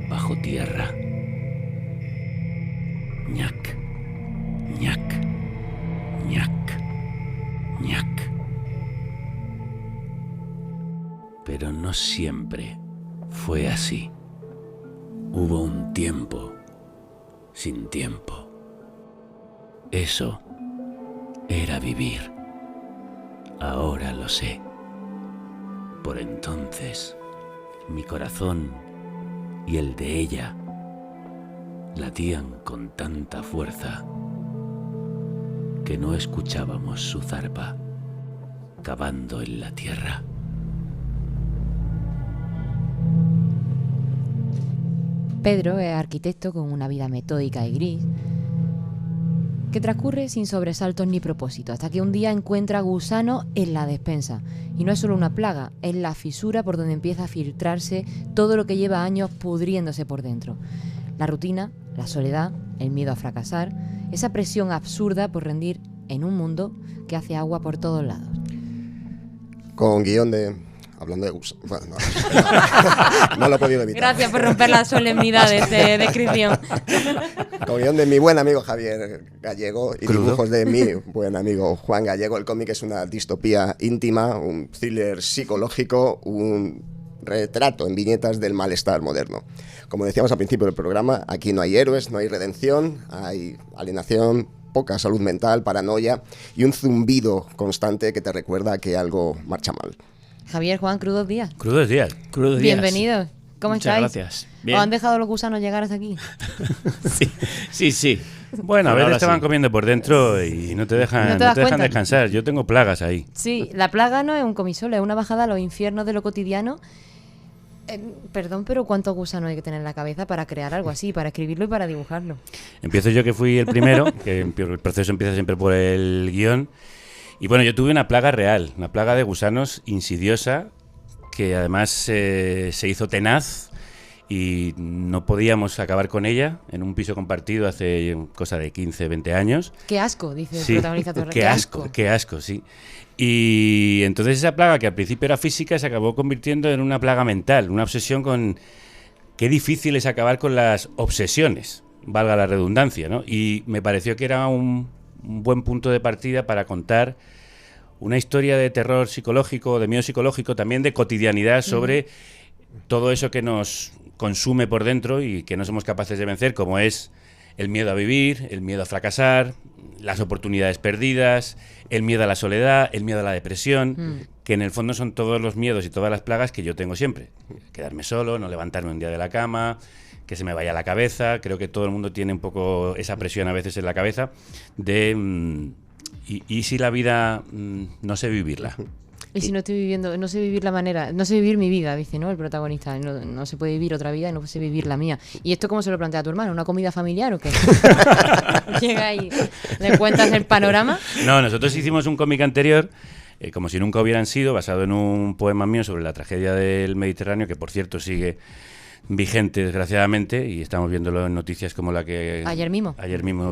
bajo tierra. Ñac, ñac, ñac, ñac. Pero no siempre fue así. Hubo un tiempo sin tiempo. Eso era vivir. Ahora lo sé. Por entonces, mi corazón y el de ella latían con tanta fuerza que no escuchábamos su zarpa cavando en la tierra. Pedro es arquitecto con una vida metódica y gris, que transcurre sin sobresaltos ni propósito, hasta que un día encuentra gusano en la despensa. Y no es solo una plaga, es la fisura por donde empieza a filtrarse todo lo que lleva años pudriéndose por dentro. La rutina, la soledad, el miedo a fracasar, esa presión absurda por rendir en un mundo que hace agua por todos lados. Con guión de... Hablando de gusanos... Bueno, no lo he podido evitar. Gracias por romper la solemnidad de esta descripción. Con guión de mi buen amigo Javier Gallego y Crudo. dibujos de mi buen amigo Juan Gallego. El cómic es una distopía íntima, un thriller psicológico, un retrato en viñetas del malestar moderno. Como decíamos al principio del programa, aquí no hay héroes, no hay redención, hay alienación, poca salud mental, paranoia y un zumbido constante que te recuerda que algo marcha mal. Javier, Juan, crudos días. Crudos días. Crudos días. Bienvenidos. ¿Cómo Muchas estáis? gracias. Bien. ¿Os han dejado los gusanos llegar hasta aquí? Sí. Bueno, a ver, Ahora estaban sí. comiendo por dentro y no te dejan, ¿No te das cuenta? descansar. Yo tengo plagas ahí. Sí, La Plaga no es un comisol, es una bajada a los infiernos de lo cotidiano. Perdón, pero ¿cuántos gusanos hay que tener en la cabeza para crear algo así, para escribirlo y para dibujarlo? Empiezo yo, que fui el primero, que el proceso empieza siempre por el guión. Y bueno, yo tuve una plaga real, una plaga de gusanos insidiosa, que además se hizo tenaz y no podíamos acabar con ella en un piso compartido hace cosa de 15, 20 años. Qué asco, dice Sí, el protagonista. qué asco, sí. Y entonces esa plaga, que al principio era física, se acabó convirtiendo en una plaga mental, una obsesión con... Qué difícil es acabar con las obsesiones, valga la redundancia, ¿no? Y me pareció que era un buen punto de partida para contar una historia de terror psicológico, de miedo psicológico, también de cotidianidad sobre todo eso que nos consume por dentro y que no somos capaces de vencer, como es el miedo a vivir, el miedo a fracasar, las oportunidades perdidas, el miedo a la soledad, el miedo a la depresión, que en el fondo son todos los miedos y todas las plagas que yo tengo siempre. Quedarme solo, no levantarme un día de la cama, que se me vaya la cabeza. Creo que todo el mundo tiene un poco esa presión a veces en la cabeza de... ¿Y si la vida no sé vivirla? Y si no estoy viviendo, no sé vivir la manera, no sé vivir mi vida, dice, ¿no? El protagonista, no se puede vivir otra vida y no sé vivir la mía. ¿Y esto cómo se lo plantea tu hermano? ¿Una comida familiar o qué? llega y le cuentas el panorama. No, nosotros hicimos un cómic anterior, como si nunca hubieran sido, basado en un poema mío sobre la tragedia del Mediterráneo, que por cierto sigue vigente, desgraciadamente, y estamos viéndolo en noticias como la que ayer mismo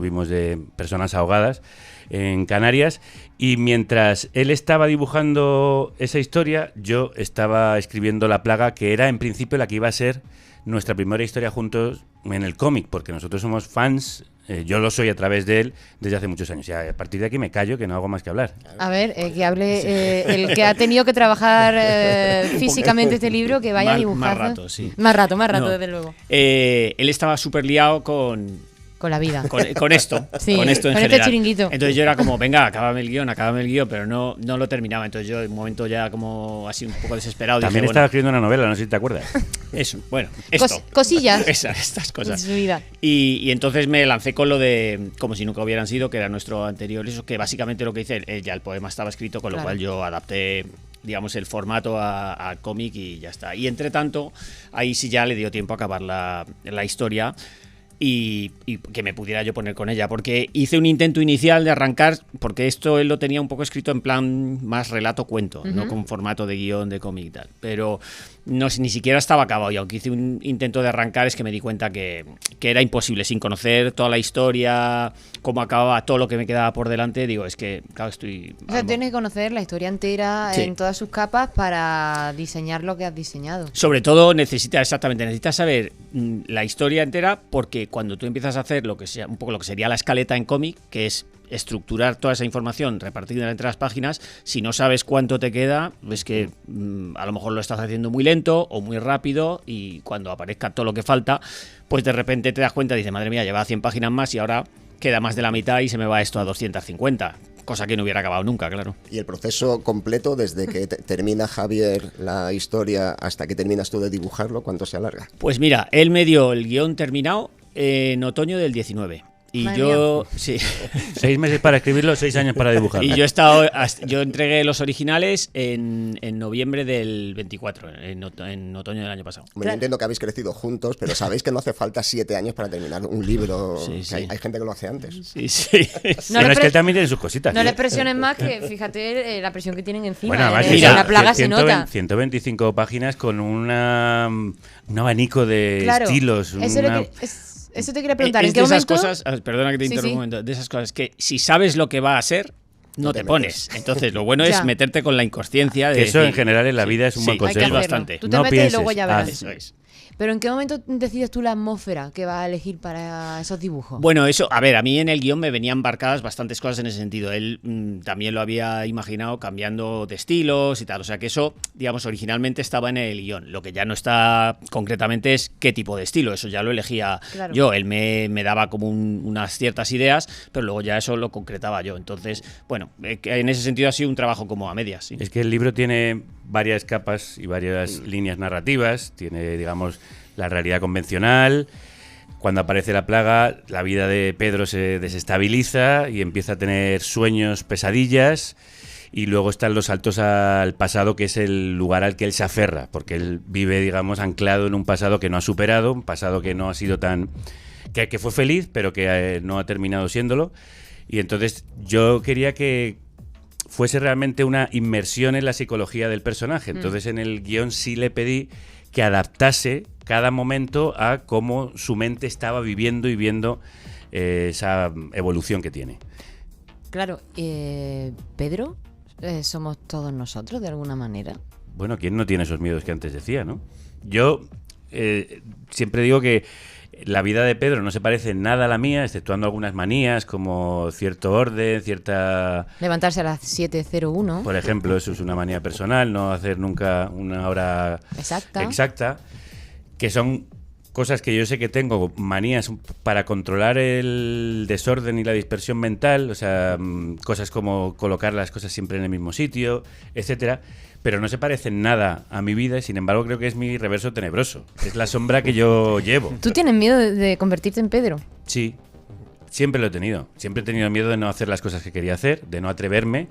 vimos de personas ahogadas en Canarias. Y mientras él estaba dibujando esa historia, yo estaba escribiendo La plaga, que era en principio la que iba a ser nuestra primera historia juntos en el cómic, porque nosotros somos fans. Yo lo soy a través de él desde hace muchos años. Y a partir de aquí me callo, que no hago más que hablar. A ver, que hable el que ha tenido que trabajar físicamente este libro, que vaya a dibujar. Más rato, sí. Más rato, no. desde luego. Él estaba súper liado con la vida. Con esto. Sí, con esto en con general. este chiringuito. Entonces yo era como, venga, acábame el guión, pero no lo terminaba. Entonces yo en un momento ya como así un poco desesperado. También dije, estaba escribiendo una novela, no sé si te acuerdas. Eso, bueno, esto. Cosillas. Estas cosas. En su vida. Y entonces me lancé con lo de Como si nunca hubieran sido, que era nuestro anterior. Eso que básicamente lo que hice, ya el poema estaba escrito, con lo cual yo adapté, digamos, el formato a cómic y ya está. Y entre tanto, ahí sí ya le dio tiempo a acabar la historia. Y que me pudiera yo poner con ella, porque hice un intento inicial de arrancar, porque esto él lo tenía un poco escrito en plan más relato-cuento, no con formato de guión de cómic y tal, pero no, ni siquiera estaba acabado, y aunque hice un intento de arrancar, es que me di cuenta que era imposible, sin conocer toda la historia, cómo acababa, todo lo que me quedaba por delante. Digo, es que, claro, O sea, tienes que conocer la historia entera en todas sus capas para diseñar lo que has diseñado. Sobre todo necesitas saber la historia entera, porque cuando tú empiezas a hacer lo que sea, un poco lo que sería la escaleta en cómic, que es estructurar toda esa información repartida entre las páginas, si no sabes cuánto te queda, es que a lo mejor lo estás haciendo muy lento o muy rápido, y cuando aparezca todo lo que falta, pues de repente te das cuenta y dices, madre mía, lleva 100 páginas más y ahora queda más de la mitad y se me va esto a 250. Cosa que no hubiera acabado nunca, claro. ¿Y el proceso completo, desde que termina Javier la historia hasta que terminas tú de dibujarlo, cuánto se alarga? Pues mira, él me dio el guión terminado en otoño del 19. Y Madre yo, mía. sí. 6 meses para escribirlo, 6 años para dibujarlo. Y yo entregué los originales en noviembre del 24, en otoño del año pasado. Yo entiendo que habéis crecido juntos, pero sabéis que no hace falta 7 años para terminar un libro. Sí. Hay gente que lo hace antes. Sí. Pero es que él también tiene sus cositas. No les presiones más, que fíjate la presión que tienen encima. Bueno, además, mira, la plaga se nota. 125 páginas con un abanico de estilos. Eso te quería preguntar, es ¿en qué de esas momento? cosas, perdona que te interrumpa un momento, de esas cosas que si sabes lo que va a ser, no te pones. Entonces lo bueno es meterte con la inconsciencia. Que eso en general en la vida es un buen consejo. Hay que bastante. Tú te metes y luego ya verás. Eso es. ¿Pero en qué momento decides tú la atmósfera que vas a elegir para esos dibujos? Bueno, eso, a ver, a mí en el guión me venían embarcadas bastantes cosas en ese sentido. Él también lo había imaginado cambiando de estilos y tal. O sea que eso, digamos, originalmente estaba en el guión. Lo que ya no está concretamente es qué tipo de estilo. Eso ya lo elegía yo. Él me daba como unas ciertas ideas, pero luego ya eso lo concretaba yo. Entonces, bueno, en ese sentido ha sido un trabajo como a medias. ¿Sí? Es que el libro tiene varias capas y varias líneas narrativas. Tiene, digamos, la realidad convencional. Cuando aparece la plaga, la vida de Pedro se desestabiliza y empieza a tener sueños, pesadillas. Y luego están los saltos al pasado, que es el lugar al que él se aferra, porque él vive, digamos, anclado en un pasado que no ha superado, un pasado que no ha sido tan... que fue feliz, pero que no ha terminado siéndolo. Y entonces yo quería que fuese realmente una inmersión en la psicología del personaje. Entonces en el guión sí le pedí que adaptase cada momento a cómo su mente estaba viviendo y viendo esa evolución que tiene. Claro, Pedro, somos todos nosotros de alguna manera. Bueno, ¿quién no tiene esos miedos que antes decía, no? Yo siempre digo que la vida de Pedro no se parece en nada a la mía, exceptuando algunas manías como cierto orden, cierta... Levantarse a las 7:01. Por ejemplo, eso es una manía personal, no hacer nunca una hora exacta, que son cosas que yo sé que tengo, manías para controlar el desorden y la dispersión mental, o sea, cosas como colocar las cosas siempre en el mismo sitio, etcétera, pero no se parecen nada a mi vida y sin embargo creo que es mi reverso tenebroso, es la sombra que yo llevo. ¿Tú tienes miedo de convertirte en Pedro? Sí, siempre lo he tenido, siempre he tenido miedo de no hacer las cosas que quería hacer, de no atreverme,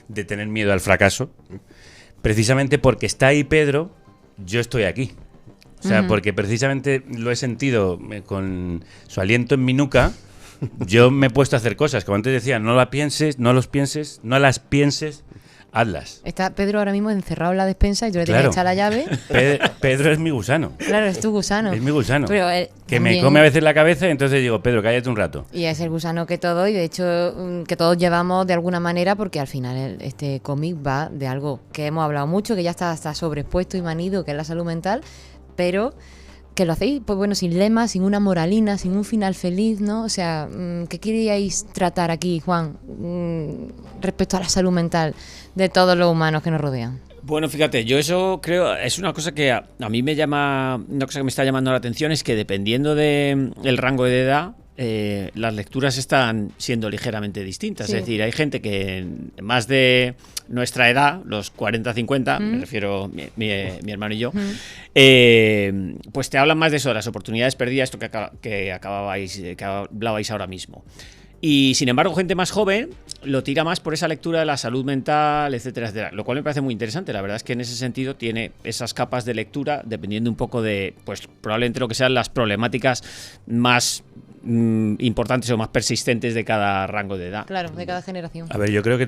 de tener miedo al fracaso, precisamente porque está ahí Pedro, yo estoy aquí. O sea, porque precisamente lo he sentido con su aliento en mi nuca yo me he puesto a hacer cosas. Como antes decía, no las pienses, hazlas. Está Pedro ahora mismo encerrado en la despensa y yo le tengo que echar la llave. Pedro es mi gusano. Claro, es tu gusano. Es mi gusano. Pero que me come a veces la cabeza y entonces digo, Pedro, cállate un rato. Y es el gusano que todo, y de hecho que todos llevamos de alguna manera, porque al final este cómic va de algo que hemos hablado mucho, que ya está sobreexpuesto y manido, que es la salud mental, pero que lo hacéis, pues bueno, sin lema, sin una moralina, sin un final feliz, ¿no? O sea, ¿qué queríais tratar aquí, Juan, respecto a la salud mental de todos los humanos que nos rodean? Bueno, fíjate, yo eso creo, es una cosa que a mí me llama, una cosa que me está llamando la atención es que dependiendo del rango de edad, las lecturas están siendo ligeramente distintas. Sí. Es decir, hay gente que más de nuestra edad, los 40-50, me refiero mi hermano y yo, pues te hablan más de eso, de las oportunidades perdidas, esto que hablabais ahora mismo. Y sin embargo, gente más joven lo tira más por esa lectura de la salud mental, etcétera, etcétera. Lo cual me parece muy interesante. La verdad es que en ese sentido tiene esas capas de lectura, dependiendo un poco de, pues probablemente lo que sean las problemáticas más importantes o más persistentes de cada rango de edad. Claro, de cada generación. A ver, yo creo que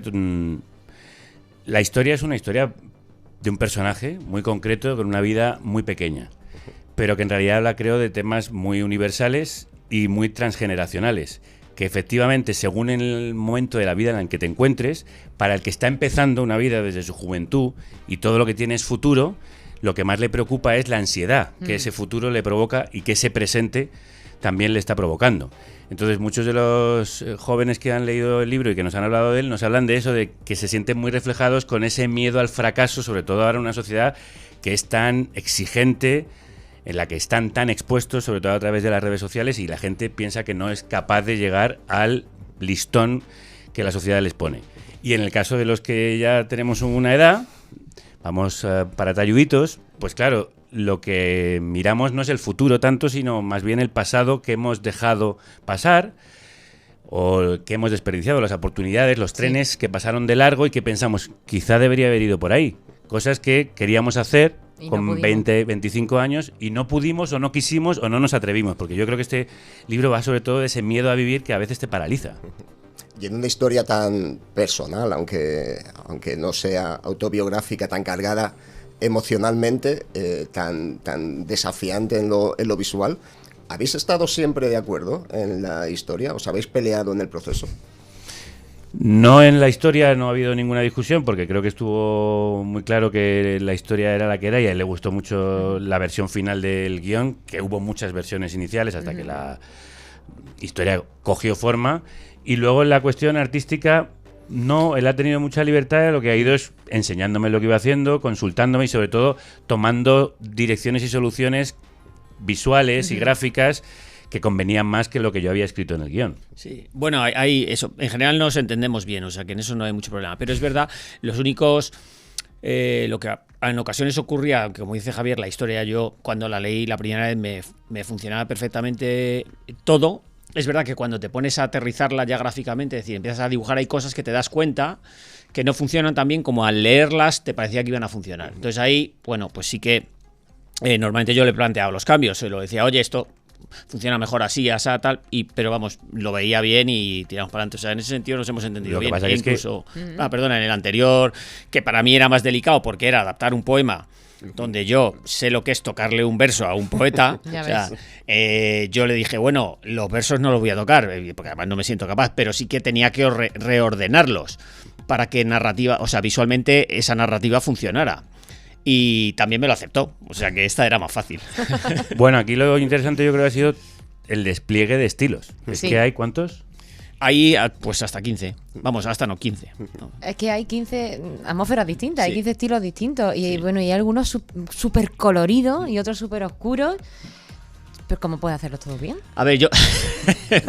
la historia es una historia de un personaje muy concreto con una vida muy pequeña, pero que en realidad habla, creo, de temas muy universales y muy transgeneracionales, que efectivamente, según el momento de la vida en el que te encuentres, para el que está empezando una vida desde su juventud y todo lo que tiene es futuro, lo que más le preocupa es la ansiedad que ese futuro le provoca y que ese presente también le está provocando. Entonces, muchos de los jóvenes que han leído el libro y que nos han hablado de él, nos hablan de eso, de que se sienten muy reflejados con ese miedo al fracaso, sobre todo ahora en una sociedad que es tan exigente, en la que están tan expuestos, sobre todo a través de las redes sociales, y la gente piensa que no es capaz de llegar al listón que la sociedad les pone. Y en el caso de los que ya tenemos una edad, vamos para talluditos, pues claro, lo que miramos no es el futuro tanto, sino más bien el pasado que hemos dejado pasar o que hemos desperdiciado, las oportunidades, los trenes que pasaron de largo y que pensamos, quizá debería haber ido por ahí. Cosas que queríamos hacer con 20, 25 años y no pudimos o no quisimos o no nos atrevimos, porque yo creo que este libro va sobre todo de ese miedo a vivir que a veces te paraliza. Y en una historia tan personal, aunque no sea autobiográfica, tan cargada emocionalmente, tan desafiante en lo visual, ¿habéis estado siempre de acuerdo en la historia? ¿Os habéis peleado en el proceso? No, en la historia no ha habido ninguna discusión, porque creo que estuvo muy claro que la historia era la que era y a él le gustó mucho la versión final del guión, que hubo muchas versiones iniciales hasta que la historia cogió forma. Y luego en la cuestión artística, no, él ha tenido mucha libertad, lo que ha ido es enseñándome lo que iba haciendo, consultándome y sobre todo tomando direcciones y soluciones visuales y gráficas que convenían más que lo que yo había escrito en el guión. Sí, bueno, hay eso. En general nos entendemos bien, o sea que en eso no hay mucho problema. Pero es verdad, los únicos... lo que en ocasiones ocurría, aunque como dice Javier, la historia yo cuando la leí la primera vez me funcionaba perfectamente todo. Es verdad que cuando te pones a aterrizarla ya gráficamente, es decir, empiezas a dibujar, hay cosas que te das cuenta que no funcionan tan bien como al leerlas te parecía que iban a funcionar. Entonces ahí, bueno, pues sí que normalmente yo le planteaba los cambios, se lo decía, oye, esto funciona mejor así, así, tal, pero vamos, lo veía bien y tiramos para adelante. O sea, en ese sentido nos hemos entendido bien. Pasa incluso, perdona, en el anterior, que para mí era más delicado porque era adaptar un poema donde yo sé lo que es tocarle un verso a un poeta. O sea, yo le dije, bueno, los versos no los voy a tocar, porque además no me siento capaz, pero sí que tenía que reordenarlos para que visualmente esa narrativa funcionara. Y también me lo aceptó, o sea que esta era más fácil. Bueno, aquí lo interesante yo creo que ha sido el despliegue de estilos. Es que hay, ¿cuántos? Hay pues hasta 15. Vamos, hasta no, 15. No. Es que hay 15 atmósferas distintas, hay 15 estilos distintos. Y bueno, y hay algunos súper coloridos y otros súper oscuros. Pero ¿cómo puede hacerlo todo bien? A ver, yo...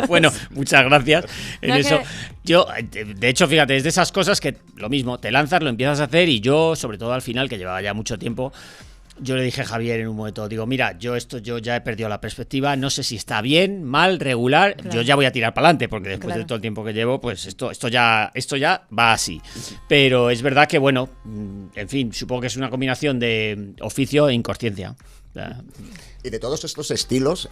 bueno, muchas gracias en eso. Yo, de hecho, fíjate, es de esas cosas que lo mismo, te lanzas, lo empiezas a hacer y yo, sobre todo al final, que llevaba ya mucho tiempo, yo le dije a Javier en un momento, digo, mira, yo ya he perdido la perspectiva, no sé si está bien, mal, regular, yo ya voy a tirar para adelante, porque después de todo el tiempo que llevo, pues esto ya va así. Pero es verdad que, bueno, en fin, supongo que es una combinación de oficio e inconsciencia. Y de todos estos estilos,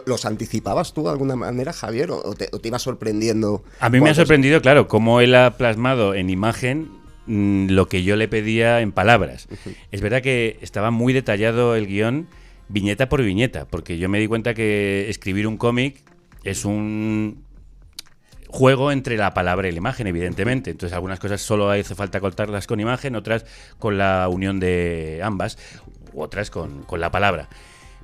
¿los anticipabas tú de alguna manera, Javier, o te iba sorprendiendo? A mí me ha sorprendido, claro, cómo él ha plasmado en imagen lo que yo le pedía en palabras. Es verdad que estaba muy detallado el guión, viñeta por viñeta, porque yo me di cuenta que escribir un cómic es un juego entre la palabra y la imagen, evidentemente. Entonces algunas cosas solo hace falta cortarlas con imagen, otras con la unión de ambas, u otras con la palabra.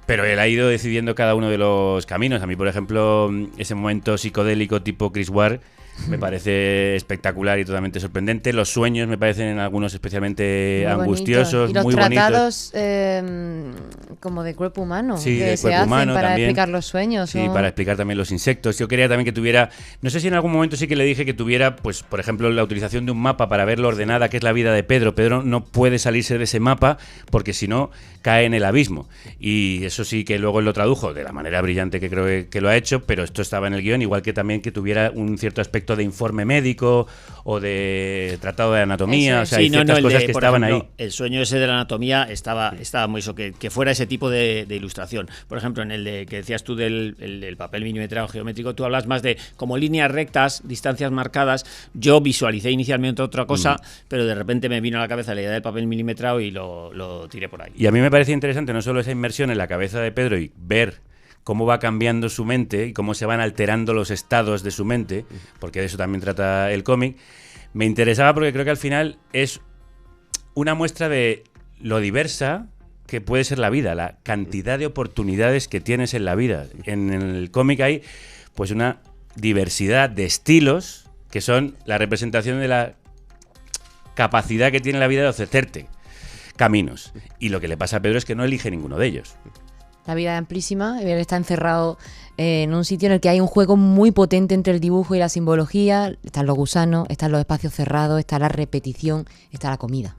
Pero él ha ido decidiendo cada uno de los caminos. A mí, por ejemplo, ese momento psicodélico tipo Chris Ware me parece espectacular y totalmente sorprendente. Los sueños me parecen en algunos especialmente muy angustiosos, y muy los bonitos. tratados como de cuerpo humano, Sí, que de se cuerpo hacen humano para también. explicar los sueños. Sí, para explicar también los insectos. Yo quería también que tuviera, no sé si en algún momento sí que le dije que tuviera, pues, por ejemplo, la utilización de un mapa para ver lo ordenada que es la vida de Pedro. Pedro no puede salirse de ese mapa porque si no cae en el abismo. Y eso sí que luego él lo tradujo de la manera brillante que creo que lo ha hecho, pero esto estaba en el guión, igual que también que tuviera un cierto aspecto de informe médico o de tratado de anatomía. O sea, hay ciertas cosas que estaban ahí. El sueño ese de la anatomía estaba muy eso, que fuera ese tipo de ilustración. Por ejemplo, en el de que decías tú del papel milimetrado geométrico, tú hablas más de como líneas rectas, distancias marcadas. Yo visualicé inicialmente otra cosa, pero de repente me vino a la cabeza la idea del papel milimetrado y lo tiré por ahí. Y a mí me parece interesante no solo esa inmersión en la cabeza de Pedro y ver cómo va cambiando su mente y cómo se van alterando los estados de su mente, porque de eso también trata el cómic. Me interesaba porque creo que al final es una muestra de lo diversa que puede ser la vida, la cantidad de oportunidades que tienes en la vida. En el cómic hay pues una diversidad de estilos que son la representación de la capacidad que tiene la vida de ofrecerte caminos. Y lo que le pasa a Pedro es que no elige ninguno de ellos. La vida es amplísima, él está encerrado en un sitio en el que hay un juego muy potente entre el dibujo y la simbología. Están los gusanos, están los espacios cerrados, está la repetición, está la comida.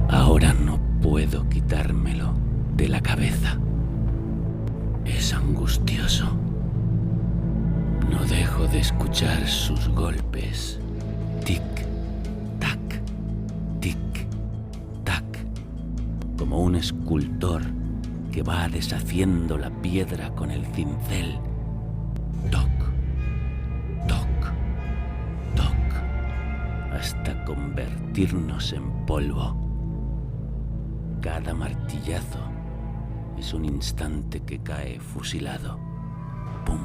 Ahora no puedo quitármelo de la cabeza. Es angustioso. No dejo de escuchar sus golpes. Tic, tac, tic, tac. Como un escultor que va deshaciendo la piedra con el cincel. Toc, toc, toc, hasta convertirnos en polvo. Cada martillazo es un instante que cae fusilado. Pum,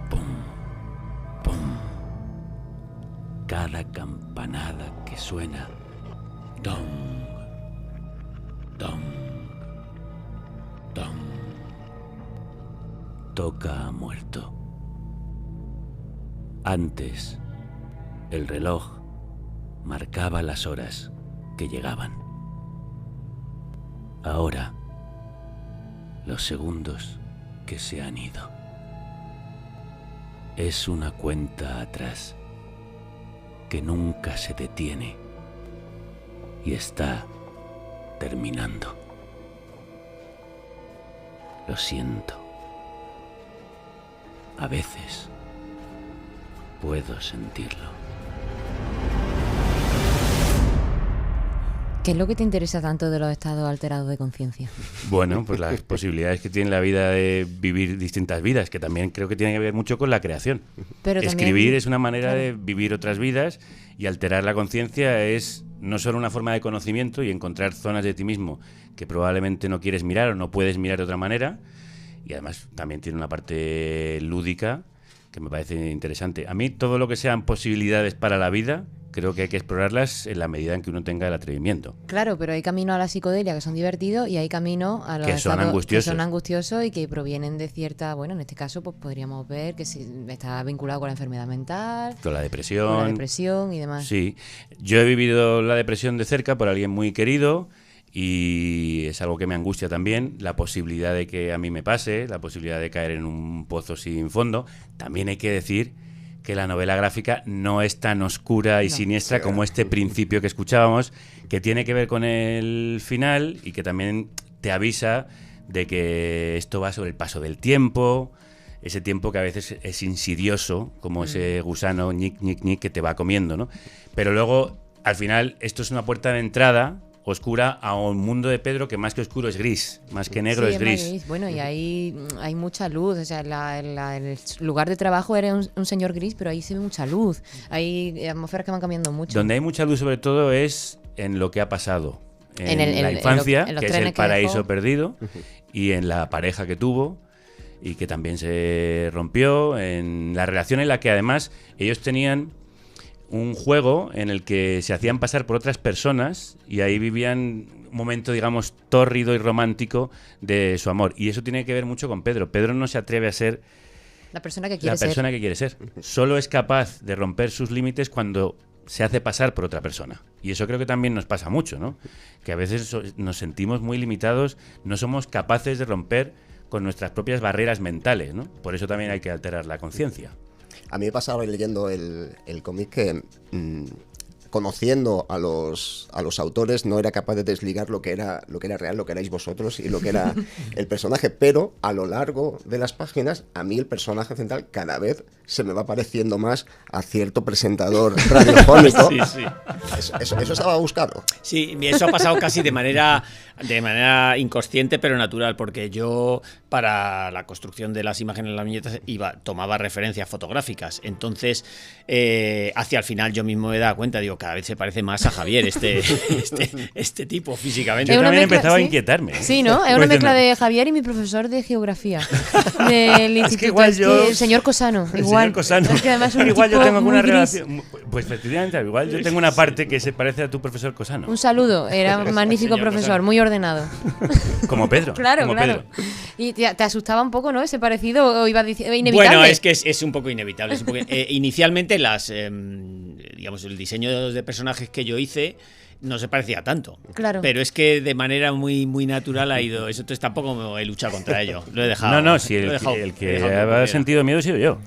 pum, pum. Cada campanada que suena. Dong, dong. Tom. Toca ha muerto. Antes, el reloj marcaba las horas que llegaban. Ahora, los segundos que se han ido. Es una cuenta atrás que nunca se detiene y está terminando. Lo siento. A veces puedo sentirlo. ¿Qué es lo que te interesa tanto de los estados alterados de conciencia? Bueno, pues las posibilidades que tiene la vida de vivir distintas vidas, que también creo que tiene que ver mucho con la creación. Pero escribir también, es una manera de vivir otras vidas y alterar la conciencia es no solo una forma de conocimiento y encontrar zonas de ti mismo que probablemente no quieres mirar o no puedes mirar de otra manera, y además también tiene una parte lúdica que me parece interesante. A mí todo lo que sean posibilidades para la vida creo que hay que explorarlas en la medida en que uno tenga el atrevimiento. Claro, pero hay caminos a la psicodelia que son divertidos y hay caminos a los que son angustiosos. Que son angustiosos y que provienen de cierta, bueno, en este caso pues podríamos ver que está vinculado con la enfermedad mental, con la depresión y demás. Sí, yo he vivido la depresión de cerca por alguien muy querido y es algo que me angustia también, la posibilidad de que a mí me pase, la posibilidad de caer en un pozo sin fondo. También hay que decir que la novela gráfica no es tan oscura y siniestra como este principio que escuchábamos, que tiene que ver con el final y que también te avisa de que esto va sobre el paso del tiempo, ese tiempo que a veces es insidioso, como ese gusano ñic, ñic, ñic que te va comiendo, ¿no? Pero luego, al final, esto es una puerta de entrada oscura a un mundo de Pedro que más que oscuro es gris, más que negro Sí, es gris. Bueno, y ahí hay mucha luz, o sea, en el lugar de trabajo era un señor gris, pero ahí se ve mucha luz, hay atmósferas que van cambiando mucho. Donde hay mucha luz sobre todo es en lo que ha pasado. En la infancia, que es el paraíso perdido, y en la pareja que tuvo y que también se rompió, en la relación en la que además ellos tenían un juego en el que se hacían pasar por otras personas y ahí vivían un momento, digamos, tórrido y romántico de su amor. Y eso tiene que ver mucho con Pedro. Pedro no se atreve a ser la persona que quiere ser. Solo es capaz de romper sus límites cuando se hace pasar por otra persona. Y eso creo que también nos pasa mucho, ¿no? Que a veces nos sentimos muy limitados, no somos capaces de romper con nuestras propias barreras mentales, ¿no? Por eso también hay que alterar la conciencia. A mí me pasaba leyendo el cómic que conociendo a los autores no era capaz de desligar lo que era real, lo que erais vosotros y lo que era el personaje, pero a lo largo de las páginas a mí el personaje central cada vez se me va pareciendo más a cierto presentador radiofónico. Sí. Eso estaba buscado. Sí, eso ha pasado casi de manera inconsciente pero natural, porque yo para la construcción de las imágenes en las viñetas tomaba referencias fotográficas, entonces hacia el final yo mismo me daba cuenta, digo, cada vez se parece más a Javier este tipo físicamente. Yo también empezaba a inquietarme. Sí, ¿no? Es una mezcla de Javier y mi profesor de geografía del instituto. Es que igual yo... el señor Cosano. Señor Cosano. Es que además es un igual yo tipo tengo alguna muy gris. relación. Pues efectivamente, igual yo tengo una parte que se parece a tu profesor Cosano. Un saludo, era un magnífico profesor, Cosano. muy ordenado. Como Pedro. Claro. Pedro. Y te asustaba un poco, ¿no? Ese parecido, o iba diciendo inevitable. Bueno, es que es un poco inevitable. Inicialmente digamos, el diseño de personajes que yo hice no se parecía tanto. Claro. Pero es que de manera muy, muy natural ha ido. Eso entonces tampoco he luchado contra ello. Lo he dejado. No, si el que ha sentido miedo he sido yo.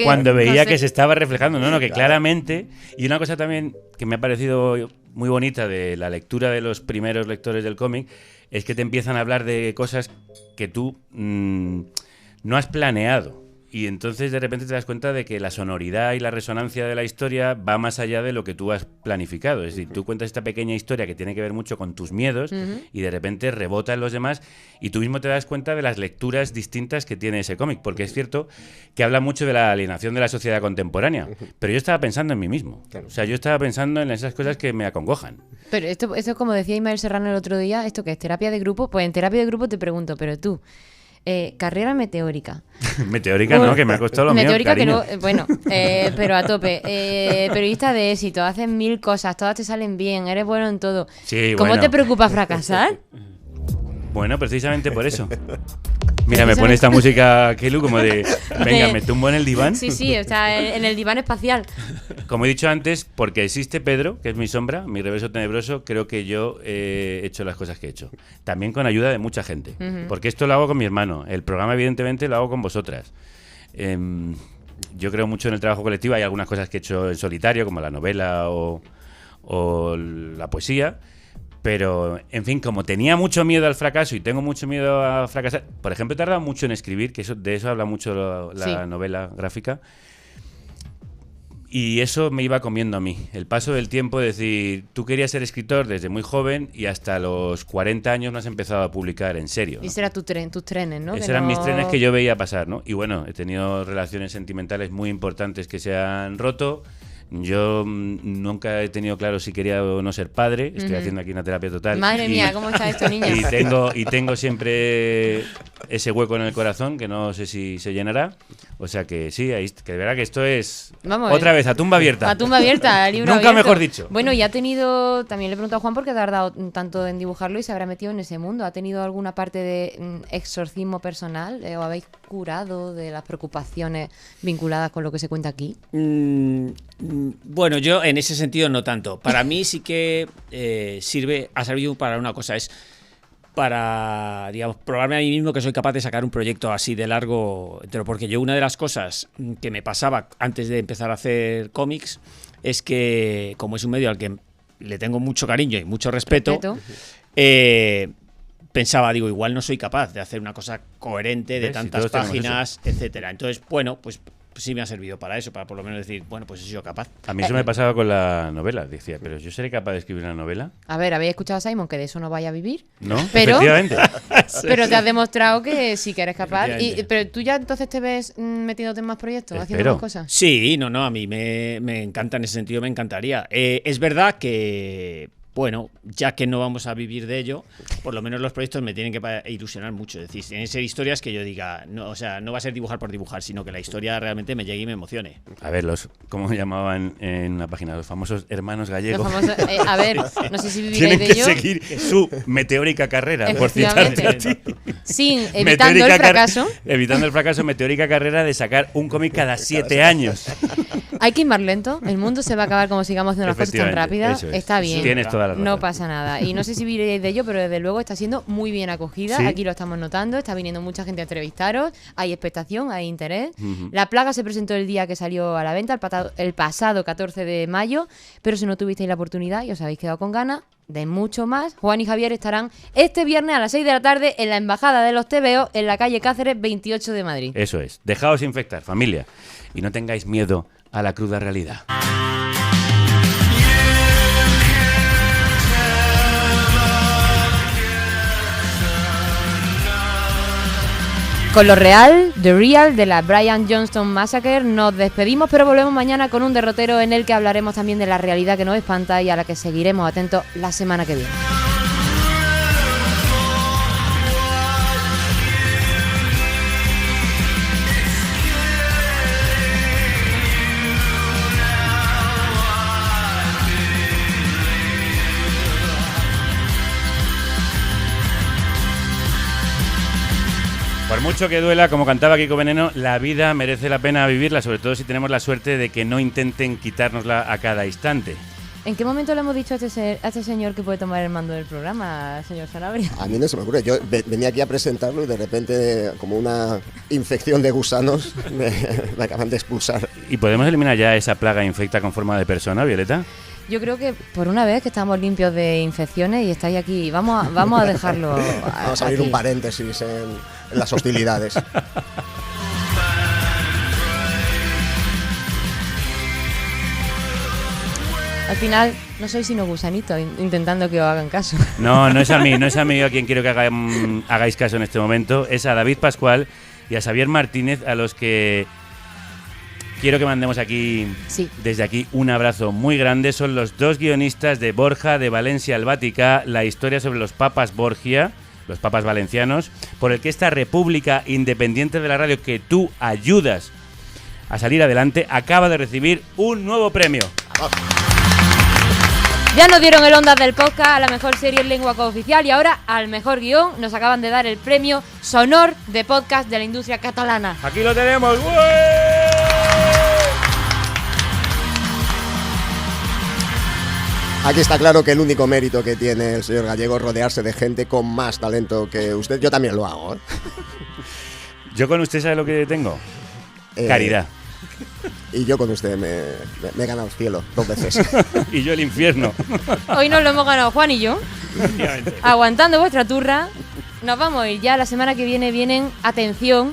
Cuando veía que se estaba reflejando. Que claramente. Y una cosa también que me ha parecido muy bonita de la lectura de los primeros lectores del cómic es que te empiezan a hablar de cosas que tú no has planeado. Y entonces de repente te das cuenta de que la sonoridad y la resonancia de la historia va más allá de lo que tú has planificado. Es decir, tú cuentas esta pequeña historia que tiene que ver mucho con tus miedos y de repente rebota en los demás y tú mismo te das cuenta de las lecturas distintas que tiene ese cómic. Porque es cierto que habla mucho de la alienación de la sociedad contemporánea. Pero yo estaba pensando en mí mismo. Claro. O sea, yo estaba pensando en esas cosas que me acongojan. Pero esto como decía Ismael Serrano el otro día, ¿esto qué es? ¿Terapia de grupo? Pues en terapia de grupo te pregunto, pero tú... carrera meteórica. Meteórica no, que me ha costado lo mío, meteórica cariño. que no, bueno, pero a tope. Periodista de éxito, haces 1000 cosas, todas te salen bien, eres bueno en todo. Sí, ¿Cómo te preocupa fracasar? Bueno, precisamente por eso. Mira, me pone esta música, Kelu, como de, venga, me tumbo en el diván. Sí, o sea, en el diván espacial. Como he dicho antes, porque existe Pedro, que es mi sombra, mi reverso tenebroso, creo que yo he hecho las cosas que he hecho. También con ayuda de mucha gente. Porque esto lo hago con mi hermano. El programa, evidentemente, lo hago con vosotras. Yo creo mucho en el trabajo colectivo. Hay algunas cosas que he hecho en solitario, como la novela o la poesía. Pero, en fin, como tenía mucho miedo al fracaso y tengo mucho miedo a fracasar... Por ejemplo, he tardado mucho en escribir, que de eso habla mucho la novela gráfica. Y eso me iba comiendo a mí. El paso del tiempo, es decir, tú querías ser escritor desde muy joven y hasta los 40 años no has empezado a publicar en serio, ¿no? Y ese era tus trenes, ¿no? Esos eran mis trenes que yo veía pasar, ¿no? Y bueno, he tenido relaciones sentimentales muy importantes que se han roto. Yo nunca he tenido claro si quería o no ser padre. Estoy haciendo aquí una terapia total. Madre mía, ¿cómo está esto, niña? Y tengo siempre ese hueco en el corazón que no sé si se llenará. O sea que sí, que de verdad que esto es otra vez a tumba abierta. A tumba abierta, libro Nunca abierto. Mejor dicho. Bueno, y ha tenido, también le he preguntado a Juan por qué ha tardado tanto en dibujarlo y se habrá metido en ese mundo. ¿Ha tenido alguna parte de exorcismo personal? ¿O habéis curado de las preocupaciones vinculadas con lo que se cuenta aquí? Bueno, yo en ese sentido no tanto. Para mí sí que ha servido para una cosa, es para, digamos, probarme a mí mismo que soy capaz de sacar un proyecto así de largo entero, porque yo una de las cosas que me pasaba antes de empezar a hacer cómics es que, como es un medio al que le tengo mucho cariño y mucho respeto. Pensaba, digo, igual no soy capaz de hacer una cosa coherente de tantas páginas, etcétera. Entonces, bueno, pues sí me ha servido para eso, para por lo menos decir, bueno, pues he sido capaz. A mí eso me pasaba con la novela. Decía, pero ¿yo seré capaz de escribir una novela? A ver, ¿habéis escuchado a Simon que de eso no vaya a vivir? No, pero, efectivamente. Pero te has demostrado que sí que eres capaz. Pero tú ya entonces te ves metiéndote en más proyectos, haciendo más cosas. Sí, no, a mí me encanta, en ese sentido me encantaría. Es verdad que, bueno, ya que no vamos a vivir de ello, por lo menos los proyectos me tienen que ilusionar mucho. Es decir, tienen que ser historias que yo diga, no, o sea, no va a ser dibujar por dibujar, sino que la historia realmente me llegue y me emocione. A ver, ¿cómo llamaban en la página? Los famosos hermanos gallegos. Los famosos, a ver, no sé si viviréis de ello. Tienen que seguir su meteórica carrera, por citarte a ti. Sí, evitando el fracaso. Evitando el fracaso, meteórica carrera de sacar un cómic cada 7 años. Hay que ir más lento, el mundo se va a acabar como sigamos haciendo las cosas tan rápidas. Está bien. Tienes toda la razón. No pasa nada. Y no sé si viviréis de ello, pero desde luego está siendo muy bien acogida. ¿Sí? Aquí lo estamos notando, está viniendo mucha gente a entrevistaros, hay expectación, hay interés. La Plaga se presentó el día que salió a la venta, el pasado 14 de mayo, pero si no tuvisteis la oportunidad y os habéis quedado con ganas de mucho más, Juan y Javier estarán este viernes a las 6 de la tarde en la Embajada de los TVO en la calle Cáceres 28 de Madrid. Eso es. Dejaos infectar, familia, y no tengáis miedo a la cruda realidad. Con lo real, The Real, de la Brian Johnston Massacre, nos despedimos, pero volvemos mañana con un derrotero en el que hablaremos también de la realidad que nos espanta y a la que seguiremos atentos la semana que viene. Por mucho que duela, como cantaba Kiko Veneno, la vida merece la pena vivirla, sobre todo si tenemos la suerte de que no intenten quitárnosla a cada instante. ¿En qué momento le hemos dicho a este señor que puede tomar el mando del programa, señor Sanabria? A mí no se me ocurre. Yo venía aquí a presentarlo y de repente, como una infección de gusanos, me acaban de expulsar. ¿Y podemos eliminar ya esa plaga infecta con forma de persona, Violeta? Yo creo que por una vez que estamos limpios de infecciones y estáis aquí, vamos a dejarlo. Vamos a abrir un paréntesis en las hostilidades. Al final no sois sino gusanitos intentando que os hagan caso. No es a mí a quien quiero que hagáis caso en este momento, es a David Pascual y a Xavier Martínez, a los que quiero que mandemos aquí, desde aquí, un abrazo muy grande. Son los dos guionistas de Borja de Valencia al Vaticá, la historia sobre los papas Borgia, los papas valencianos, por el que esta república independiente de la radio que tú ayudas a salir adelante, acaba de recibir un nuevo premio. Ya nos dieron el Ondas del podcast a la mejor serie en lengua cooficial y ahora al mejor guión nos acaban de dar el premio Sonor de podcast de la industria catalana. Aquí lo tenemos. Aquí está claro que el único mérito que tiene el señor Gallego es rodearse de gente con más talento que usted. Yo también lo hago, ¿eh? Yo con usted, ¿sabe lo que tengo? Caridad. Y yo con usted me he ganado el cielo 2 veces. Y yo el infierno. Hoy nos lo hemos ganado Juan y yo. Aguantando vuestra turra. Nos vamos a ir ya. La semana que vienen, atención.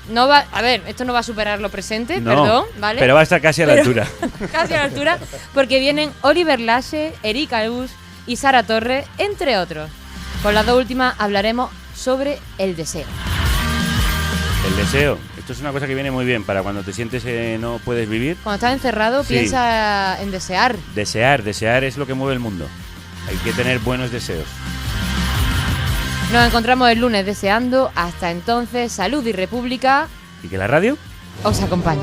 No va, a ver, esto no va a superar lo presente, no, perdón, ¿vale? Pero va a estar casi a la altura. Casi a la altura, porque vienen Oliver Lache, Erika Luz y Sara Torres, entre otros. Con las dos últimas hablaremos sobre el deseo. El deseo. Esto es una cosa que viene muy bien para cuando te sientes que no puedes vivir. Cuando estás encerrado, piensa en desear. Desear es lo que mueve el mundo. Hay que tener buenos deseos. Nos encontramos el lunes deseando. Hasta entonces, salud y república. ¿Y que la radio os acompañe.